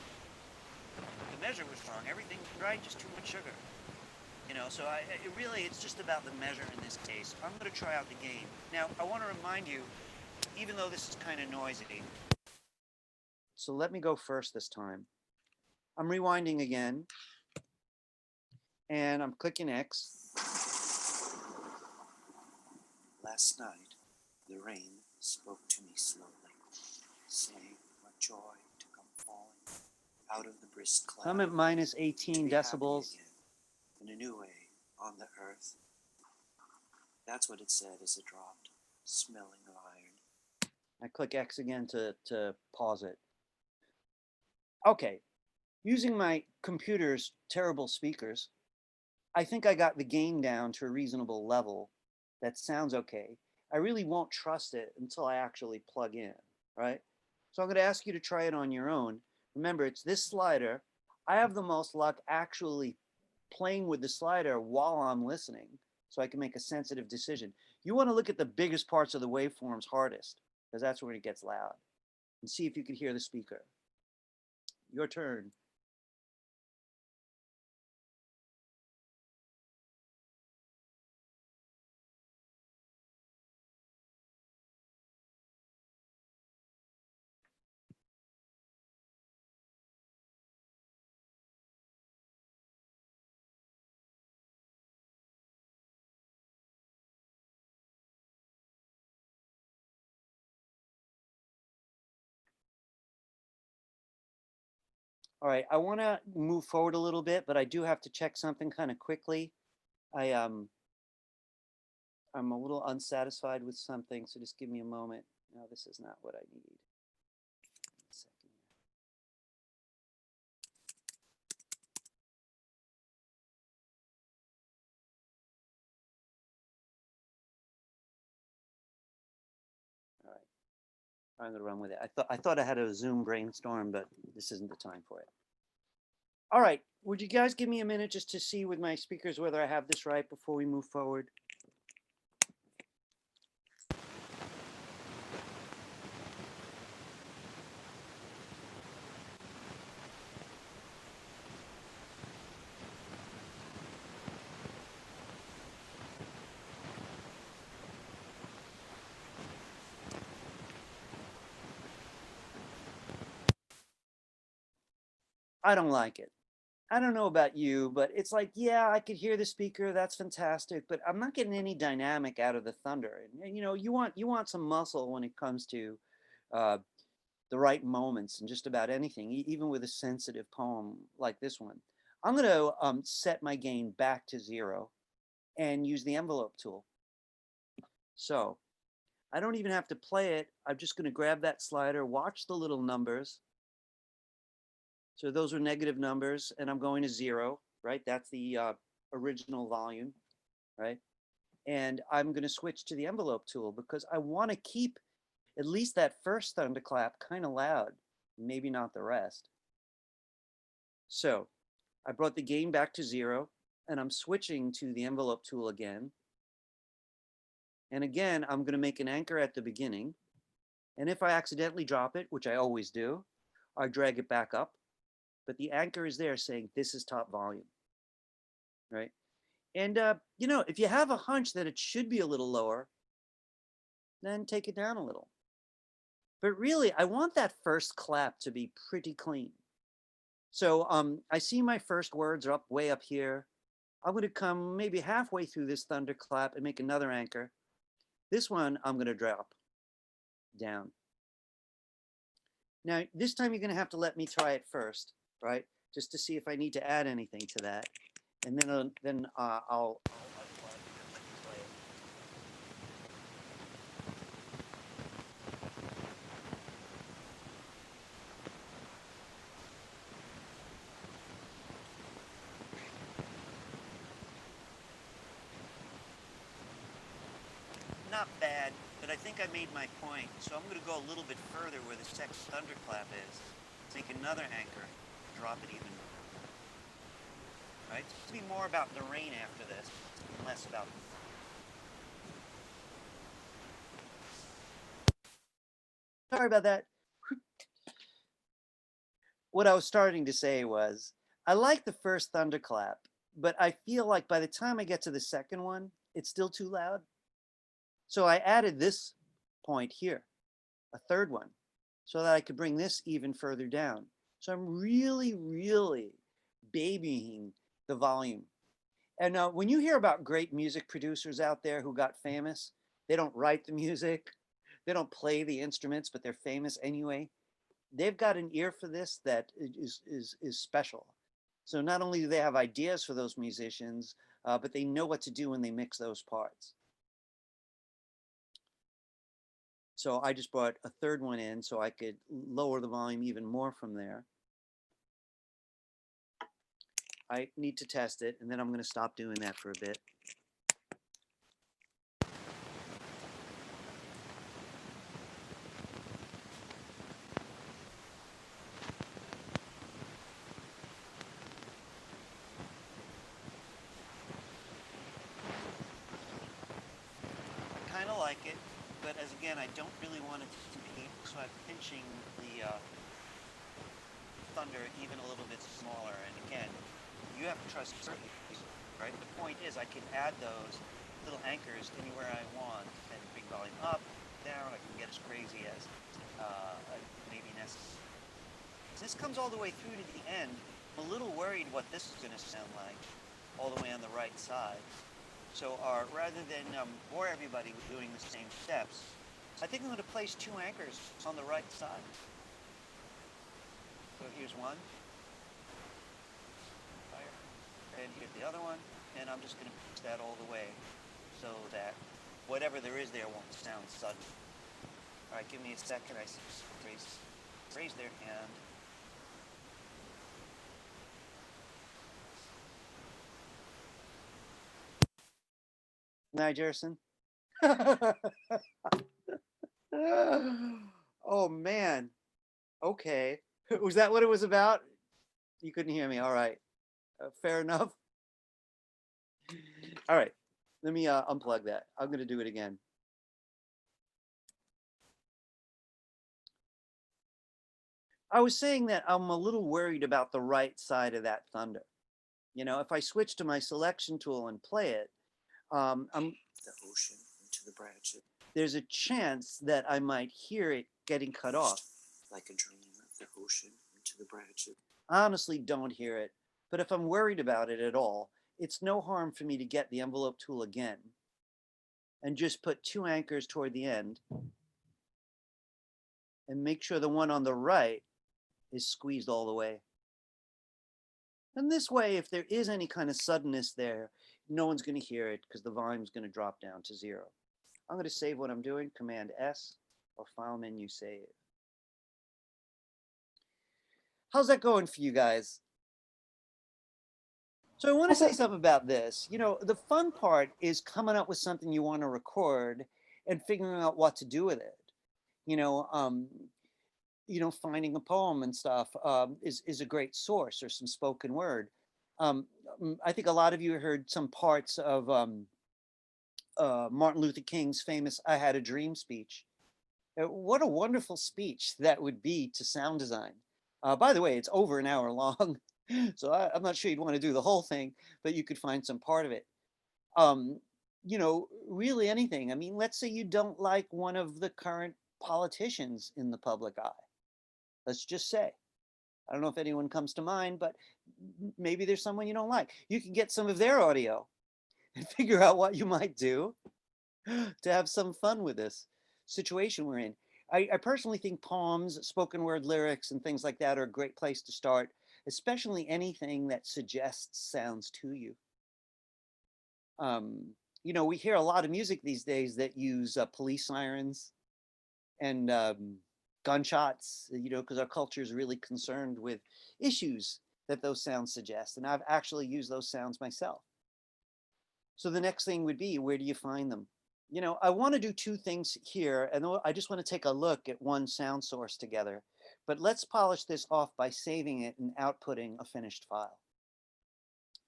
The measure was wrong. Everything right, just too much sugar. You know, so it's just about the measure in this case. I'm going to try out the gain. Now, I want to remind you, even though this is kind of noisy, so let me go first this time. I'm rewinding again. And I'm clicking X. Last night, the rain spoke to me slowly, saying what joy to come falling out of the brisk cloud. I'm at minus 18 decibels. In a new way on the earth. That's what it said as it dropped, smelling of iron. I click X again to pause it. Okay, using my computer's terrible speakers, I think I got the gain down to a reasonable level. That sounds okay. I really won't trust it until I actually plug in, right? So I'm going to ask you to try it on your own. Remember, it's this slider. I have the most luck actually playing with the slider while I'm listening so I can make a sensitive decision. You want to look at the biggest parts of the waveforms hardest because that's where it gets loud. And see if you can hear the speaker. Your turn. All right, I want to move forward a little bit, but I do have to check something kind of quickly. I'm a little unsatisfied with something, so just give me a moment. No, this is not what I need. A second. All right, I'm gonna run with it. I thought I had a Zoom brainstorm, but this isn't the time for it. All right, would you guys give me a minute just to see with my speakers whether I have this right before we move forward? I don't like it. I don't know about you, but it's like, yeah, I could hear the speaker. That's fantastic, but I'm not getting any dynamic out of the thunder. And you know, you want some muscle when it comes to the right moments and just about anything, even with a sensitive poem like this one. I'm going to set my gain back to 0 and use the envelope tool. So I don't even have to play it. I'm just going to grab that slider, watch the little numbers. So those are negative numbers, and I'm going to 0, right? That's the original volume, right? And I'm going to switch to the envelope tool because I want to keep at least that first thunderclap kind of loud, maybe not the rest. So I brought the gain back to 0, and I'm switching to the envelope tool again. And again, I'm going to make an anchor at the beginning. And if I accidentally drop it, which I always do, I drag it back up. But the anchor is there saying this is top volume, right? And, you know, if you have a hunch that it should be a little lower, then take it down a little. But really, I want that first clap to be pretty clean. So I see my first words are up way up here. I'm going to come maybe halfway through this thunderclap and make another anchor. This one I'm going to drop down. Now, this time you're going to have to let me try it first, right? Just to see if I need to add anything to that. And then I'll unplug and let you play it. Not bad, but I think I made my point. So I'm going to go a little bit further where the second thunderclap is. Make another anchor, drop it even more. Right? It's going to be more about the rain after this, and less about. Sorry about that. What I was starting to say was, I like the first thunderclap, but I feel like by the time I get to the second one, it's still too loud. So I added this point here, a third one, so that I could bring this even further down. So I'm really, really babying the volume. And when you hear about great music producers out there who got famous, they don't write the music, they don't play the instruments, but they're famous anyway. They've got an ear for this that is special. So not only do they have ideas for those musicians, but they know what to do when they mix those parts. So I just brought a third one in so I could lower the volume even more from there. I need to test it, and then I'm going to stop doing that for a bit. Kind of like it, but as again, I don't really want it to compete, so I'm pinching the thunder even a little bit smaller. And again, you have to trust your ears, right? The point is I can add those little anchors anywhere I want and bring volume up, down. I can get as crazy as maybe necessary. This comes all the way through to the end. I'm a little worried what this is going to sound like all the way on the right side. So rather than bore everybody with doing the same steps, I think I'm going to place 2 anchors on the right side. So here's one. And here's the other one. And I'm just going to push that all the way so that whatever there is there won't sound sudden. All right, give me a second. I raise their hand. Night, Jerson. Oh man. Okay. Was that what it was about? You couldn't hear me. All right. Fair enough. All right. Let me unplug that. I'm going to do it again. I was saying that I'm a little worried about the right side of that thunder. You know, if I switch to my selection tool and play it, The ocean into the branches. There's a chance that I might hear it getting cut off. Like a dream of the ocean into the branches. I honestly don't hear it, but if I'm worried about it at all, it's no harm for me to get the envelope tool again and just put 2 anchors toward the end and make sure the one on the right is squeezed all the way. And this way, if there is any kind of suddenness there, no one's going to hear it because the volume's going to drop down to 0. I'm going to save what I'm doing, Command S, or File menu save. How's that going for you guys? So I want to say something about this. You know, the fun part is coming up with something you want to record and figuring out what to do with it. You know, finding a poem and stuff is a great source, or some spoken word. I think a lot of you heard some parts of Martin Luther King's famous "I Had a Dream" speech. What a wonderful speech that would be to sound design. By the way, it's over an hour long, so I'm not sure you'd want to do the whole thing, but you could find some part of it. You know, really anything. I mean, let's say you don't like one of the current politicians in the public eye. Let's just say. I don't know if anyone comes to mind, but maybe there's someone you don't like. You can get some of their audio and figure out what you might do to have some fun with this situation we're in. I personally think poems, spoken word lyrics, and things like that are a great place to start, especially anything that suggests sounds to you. You know, we hear a lot of music these days that use police sirens and gunshots, you know, because our culture is really concerned with issues that those sounds suggest. And I've actually used those sounds myself. So the next thing would be, where do you find them? You know, I want to do two things here, and I just want to take a look at one sound source together. But let's polish this off by saving it and outputting a finished file.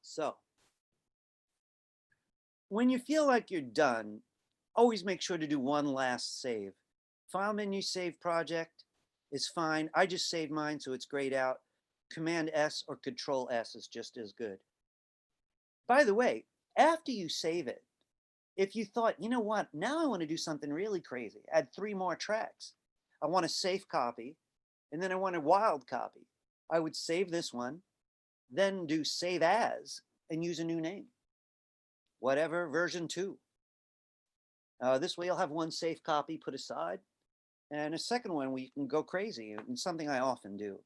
So when you feel like you're done, always make sure to do one last save. File menu save project is fine. I just saved mine, so it's grayed out. Command S or Control S is just as good. By the way, after you save it, if you thought, you know what, now I want to do something really crazy, add 3 more tracks. I want a safe copy, and then I want a wild copy. I would save this one, then do save as, and use a new name. Whatever, version 2. This way you'll have one safe copy put aside, and a second one where you can go crazy, and something I often do.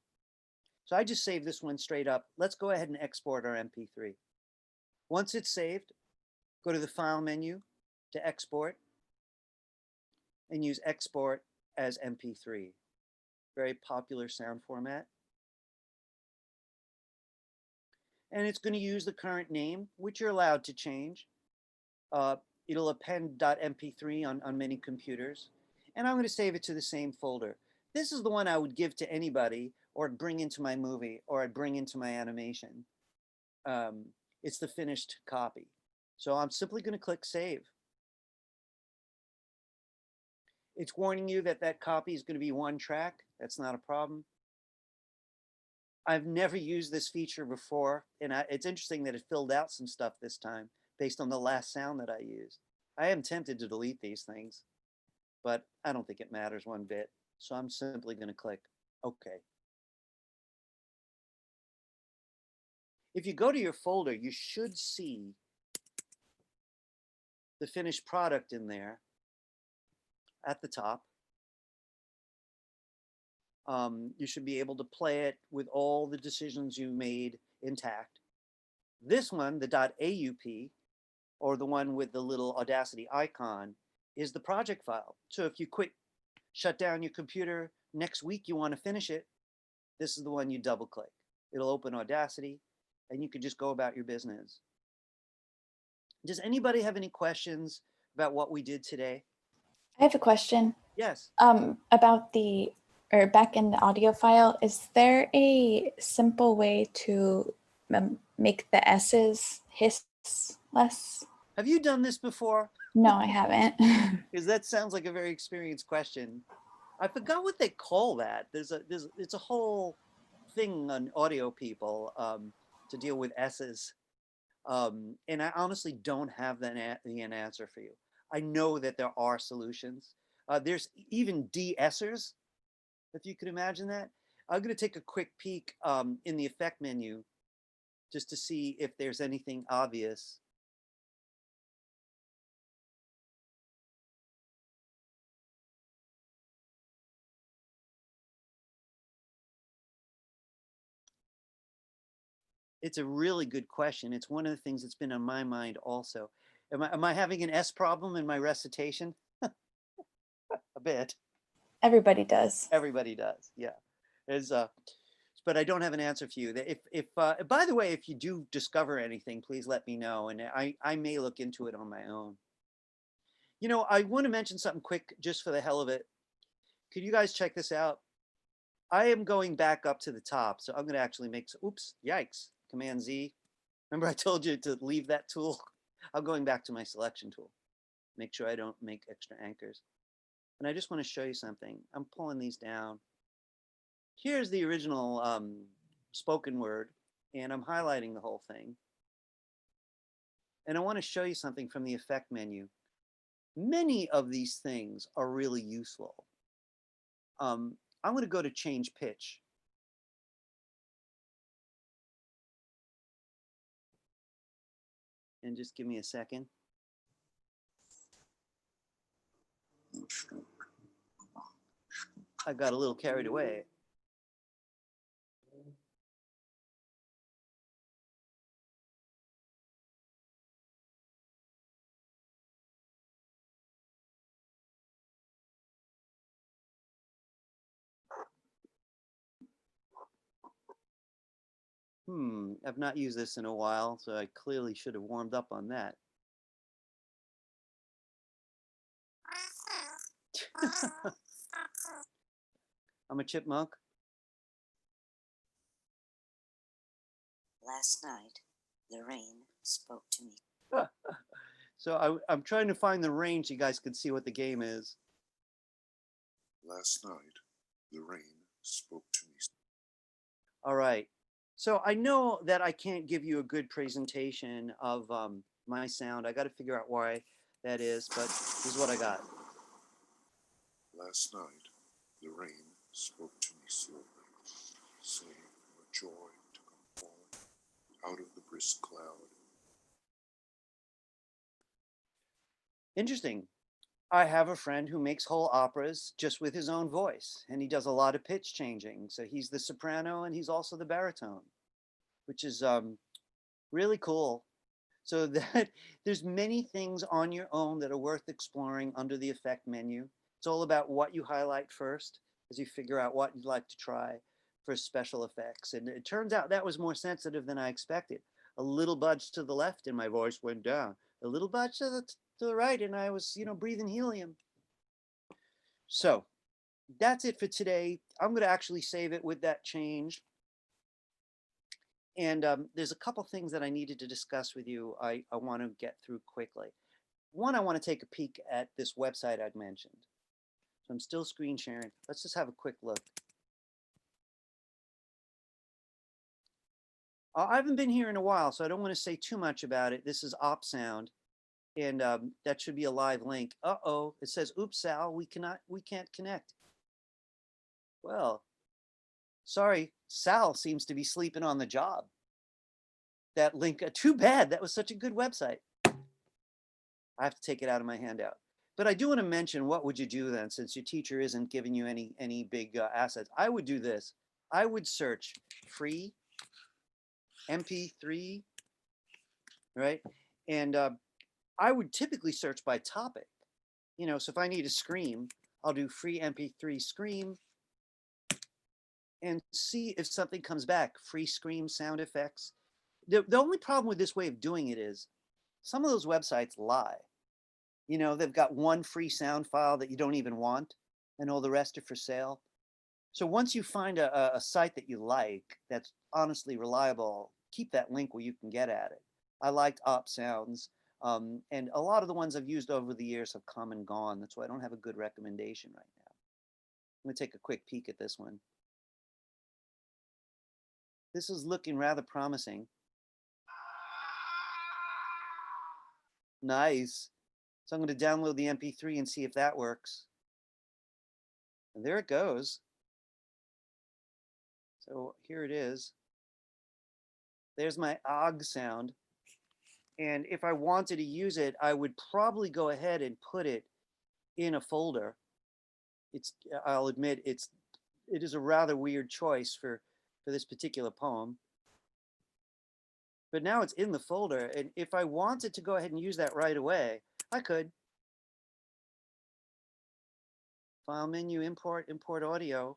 So I just saved this one straight up. Let's go ahead and export our MP3. Once it's saved, go to the File menu to export, and use Export as MP3. Very popular sound format. And it's going to use the current name, which you're allowed to change. It'll append .mp3 on many computers. And I'm going to save it to the same folder. This is the one I would give to anybody, or bring into my movie, or I'd bring into my animation. It's the finished copy. So I'm simply going to click Save. It's warning you that that copy is going to be 1 track. That's not a problem. I've never used this feature before, and it's interesting that it filled out some stuff this time based on the last sound that I used. I am tempted to delete these things, but I don't think it matters one bit. So I'm simply going to click OK. If you go to your folder, you should see the finished product in there at the top. You should be able to play it with all the decisions you made intact. This one, the .aup, or the one with the little Audacity icon, is the project file. So if you shut down your computer, next week you want to finish it, this is the one you double click. It'll open Audacity, and you can just go about your business. Does anybody have any questions about what we did today? I have a question. Yes. About back in the audio file, is there a simple way to make the S's hiss less? Have you done this before? No, I haven't. Because that sounds like a very experienced question. I forgot what they call that. It's a whole thing on audio people to deal with S's. And I honestly don't have an answer for you. I know that there are solutions. There's even de-essers, if you could imagine that. I'm going to take a quick peek in the effect menu just to see if there's anything obvious. It's a really good question. It's one of the things that's been on my mind also. Am I having an S problem in my recitation? bit. Everybody does. Everybody does, yeah. But I don't have an answer for you. By the way, if you do discover anything, please let me know, and I may look into it on my own. You know, I want to mention something quick just for the hell of it. Could you guys check this out? I am going back up to the top, so I'm going to actually make, oops, yikes, Command Z. Remember I told you to leave that tool? I'm going back to my selection tool. Make sure I don't make extra anchors. And I just want to show you something. I'm pulling these down. Here's the original spoken word, and I'm highlighting the whole thing. And I want to show you something from the effect menu. Many of these things are really useful. I'm going to go to change pitch. And just give me a second. I got a little carried away. I've not used this in a while, so I clearly should have warmed up on that. I'm a chipmunk. Last night, the rain spoke to me. So I'm trying to find the range so you guys can see what the game is. Last night, the rain spoke to me. All right. So I know that I can't give you a good presentation of my sound. I got to figure out why that is, but this is what I got. Last night, the rain spoke to me slowly, saying what joy to come falling out of the brisk cloud. Interesting. I have a friend who makes whole operas just with his own voice, and he does a lot of pitch changing. So he's the soprano and he's also the baritone, which is really cool. So that there's many things on your own that are worth exploring under the effect menu. It's all about what you highlight first as you figure out what you'd like to try for special effects. And it turns out that was more sensitive than I expected. A little budge to the left and my voice went down. A little budge to the right and I was, breathing helium. So that's it for today. I'm going to actually save it with that change. And there's a couple things that I needed to discuss with you I want to get through quickly. One, I want to take a peek at this website I'd mentioned. So I'm still screen sharing. Let's just have a quick look. I haven't been here in a while, so I don't want to say too much about it. This is OpSound, and that should be a live link. Uh-oh, it says, oops, Sal, we can't connect. Well, sorry, Sal seems to be sleeping on the job. That link, too bad, that was such a good website. I have to take it out of my handout. But I do want to mention, what would you do then, since your teacher isn't giving you any big assets? I would do this. I would search free MP3, right? And I would typically search by topic. So if I need a scream, I'll do free MP3 scream and see if something comes back. Free scream sound effects. The only problem with this way of doing it is some of those websites lie. They've got one free sound file that you don't even want, and all the rest are for sale. So once you find a site that you like, that's honestly reliable, keep that link where you can get at it. I liked OpSounds, and a lot of the ones I've used over the years have come and gone. That's why I don't have a good recommendation right now. I'm going to take a quick peek at this one. This is looking rather promising. Nice. So I'm going to download the MP3 and see if that works. And there it goes. So here it is. There's my OG sound. And if I wanted to use it, I would probably go ahead and put it in a folder. I'll admit, it is a rather weird choice for this particular poem. But now it's in the folder. And if I wanted to go ahead and use that right away, I could. File menu, import audio.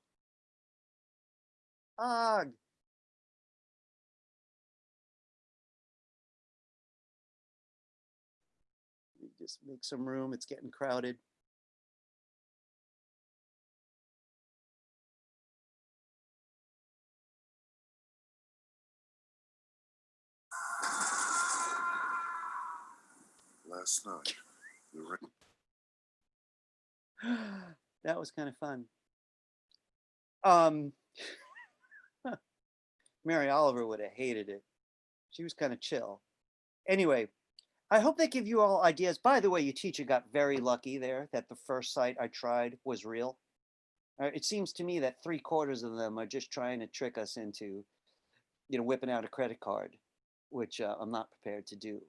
Og. Just make some room. It's getting crowded. Last night, the rain. That was kind of fun. Mary Oliver would have hated it. She was kind of chill. Anyway, I hope they give you all ideas. By the way, your teacher got very lucky there that the first site I tried was real. It seems to me that 3/4 of them are just trying to trick us into, whipping out a credit card, which I'm not prepared to do.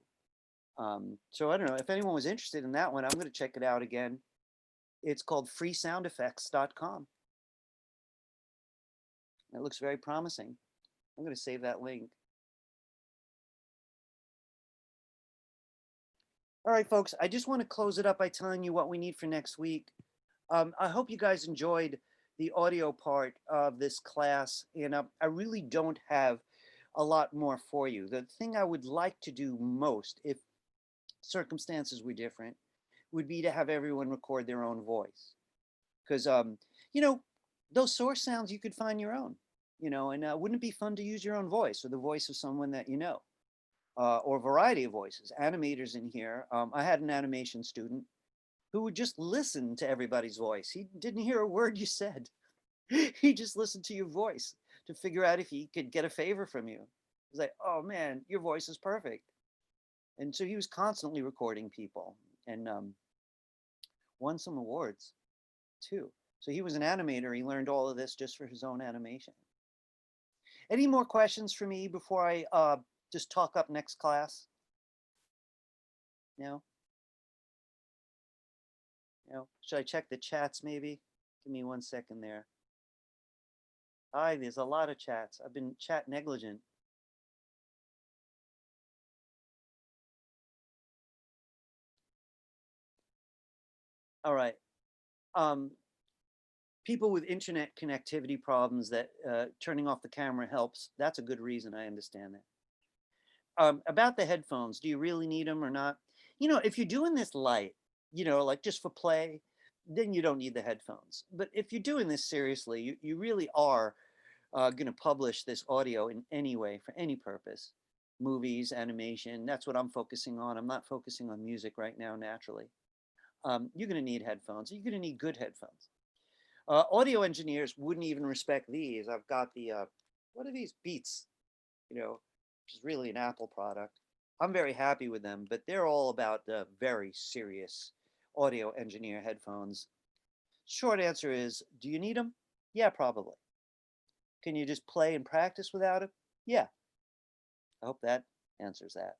So I don't know if anyone was interested in that one. I'm going to check it out again. It's called freesoundeffects.com. It looks very promising. I'm going to save that link. All right, folks, I just want to close it up by telling you what we need for next week. I hope you guys enjoyed the audio part of this class, and I really don't have a lot more for you. The thing I would like to do most, if circumstances were different, would be to have everyone record their own voice. Because, those source sounds, you could find your own, and wouldn't it be fun to use your own voice or the voice of someone that you know? Or a variety of voices, animators in here. I had an animation student who would just listen to everybody's voice. He didn't hear a word you said. He just listened to your voice to figure out if he could get a favor from you. He's like, oh man, your voice is perfect. And so he was constantly recording people and won some awards too. So he was an animator. He learned all of this just for his own animation. Any more questions for me before I just talk up next class? No? Should I check the chats maybe? Give me 1 second there. Hi, there's a lot of chats. I've been chat negligent. All right. People with internet connectivity problems that turning off the camera helps. That's a good reason. I understand that. About the headphones, do you really need them or not? If you're doing this light, like just for play, then you don't need the headphones. But if you're doing this seriously, you really are going to publish this audio in any way for any purpose. Movies, animation, that's what I'm focusing on. I'm not focusing on music right now, naturally. You're going to need headphones. You're going to need good headphones. Audio engineers wouldn't even respect these. I've got the, what are these? Beats, which is really an Apple product. I'm very happy with them, but they're all about the very serious audio engineer headphones. Short answer is, do you need them? Yeah, probably. Can you just play and practice without it? Yeah. I hope that answers that.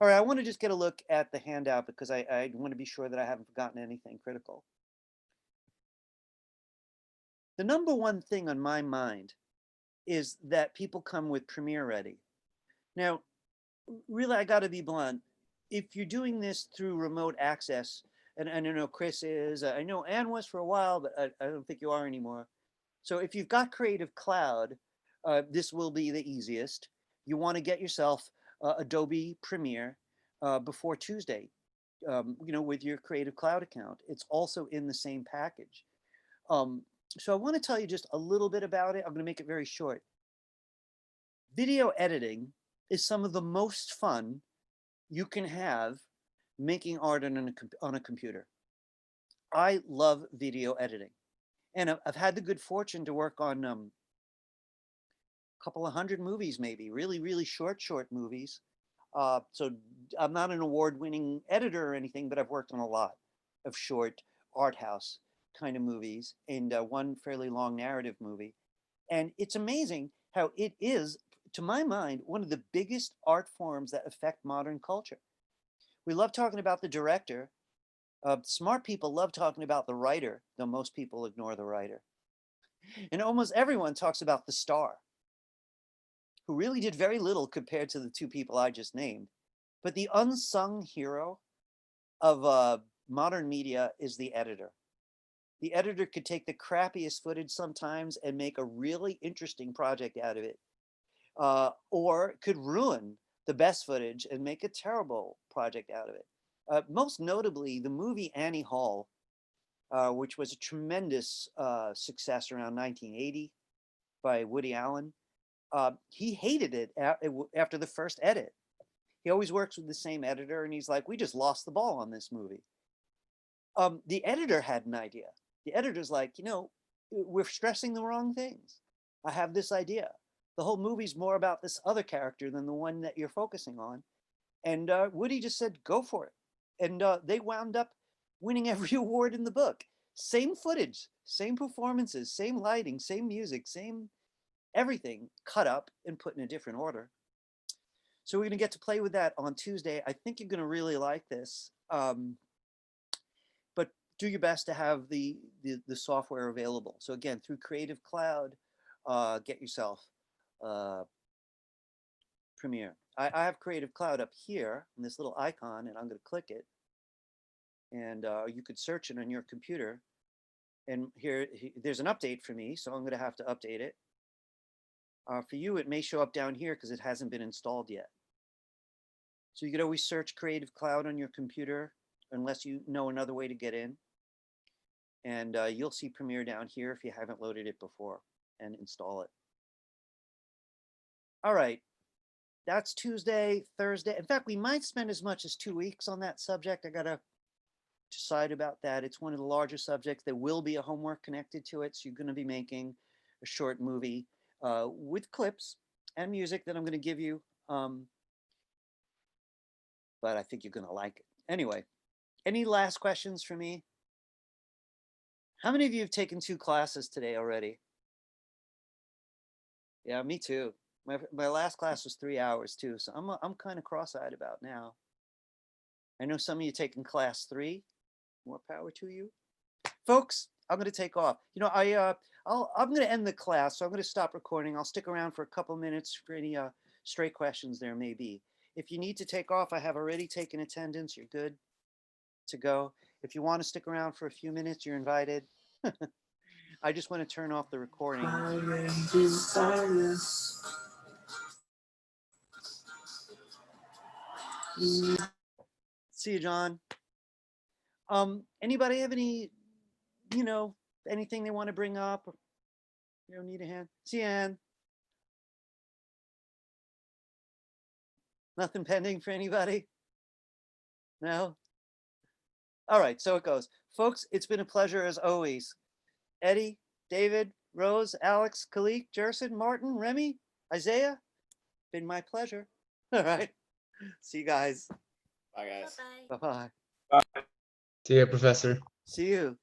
All right, I want to just get a look at the handout because I want to be sure that I haven't forgotten anything critical. The number one thing on my mind is that people come with Premiere ready. Now, really, I got to be blunt. If you're doing this through remote access, and I know Chris is, I know Ann was for a while, but I don't think you are anymore. So if you've got Creative Cloud, this will be the easiest. You want to get yourself Adobe Premiere before Tuesday, with your Creative Cloud account. It's also in the same package. So I want to tell you just a little bit about it. I'm going to make it very short. Video editing is some of the most fun you can have making art on a computer. I love video editing. And I've had the good fortune to work on a couple of 100 movies, maybe, really, really short movies. So I'm not an award-winning editor or anything, but I've worked on a lot of short art house kind of movies and one fairly long narrative movie. And it's amazing how it is, to my mind, one of the biggest art forms that affect modern culture. We love talking about the director. Smart people love talking about the writer, though most people ignore the writer. And almost everyone talks about the star, who really did very little compared to the two people I just named. But the unsung hero of modern media is the editor. The editor could take the crappiest footage sometimes and make a really interesting project out of it, or could ruin the best footage and make a terrible project out of it. Most notably, the movie Annie Hall, which was a tremendous success around 1980 by Woody Allen. He hated it after the first edit. He always works with the same editor, and he's like, we just lost the ball on this movie. The editor had an idea. The editor's like, you know, we're stressing the wrong things. I have this idea. The whole movie's more about this other character than the one that you're focusing on. And Woody just said, go for it. And they wound up winning every award in the book. Same footage, same performances, same lighting, same music, same everything cut up and put in a different order. So we're going to get to play with that on Tuesday. I think you're going to really like this. But do your best to have the software available. So again, through Creative Cloud, get yourself Premiere. I have Creative Cloud up here in this little icon, and I'm going to click it. And you could search it on your computer. And here, there's an update for me, so I'm going to have to update it. For you, it may show up down here because it hasn't been installed yet. So you could always search Creative Cloud on your computer, unless you know another way to get in. And you'll see Premiere down here if you haven't loaded it before, and install it. All right. That's Tuesday, Thursday. In fact, we might spend as much as 2 weeks on that subject. I got to decide about that. It's one of the larger subjects. There will be a homework connected to it. So you're going to be making a short movie with clips and music that I'm going to give you. But I think you're going to like it. Anyway, any last questions for me? How many of you have taken 2 classes today already? Yeah, me too. My last class was 3 hours too, so I'm kind of cross-eyed about now. I know some of you taking class 3. More power to you, folks. I'm going to take off. You know, I'm going to end the class, so I'm going to stop recording. I'll stick around for a couple minutes for any stray questions there may be. If you need to take off, I have already taken attendance. You're good to go. If you want to stick around for a few minutes, you're invited. I just want to turn off the recording. See you, John. Anybody have any, you know, anything they want to bring up? You don't need a hand. See you, Ann. Nothing pending for anybody? No? All right, so it goes. Folks, it's been a pleasure as always. Eddie, David, Rose, Alex, Khalik, Jerson, Martin, Remy, Isaiah, been my pleasure. All right, see you guys. Bye, guys. Bye-bye. See you, Professor. See you.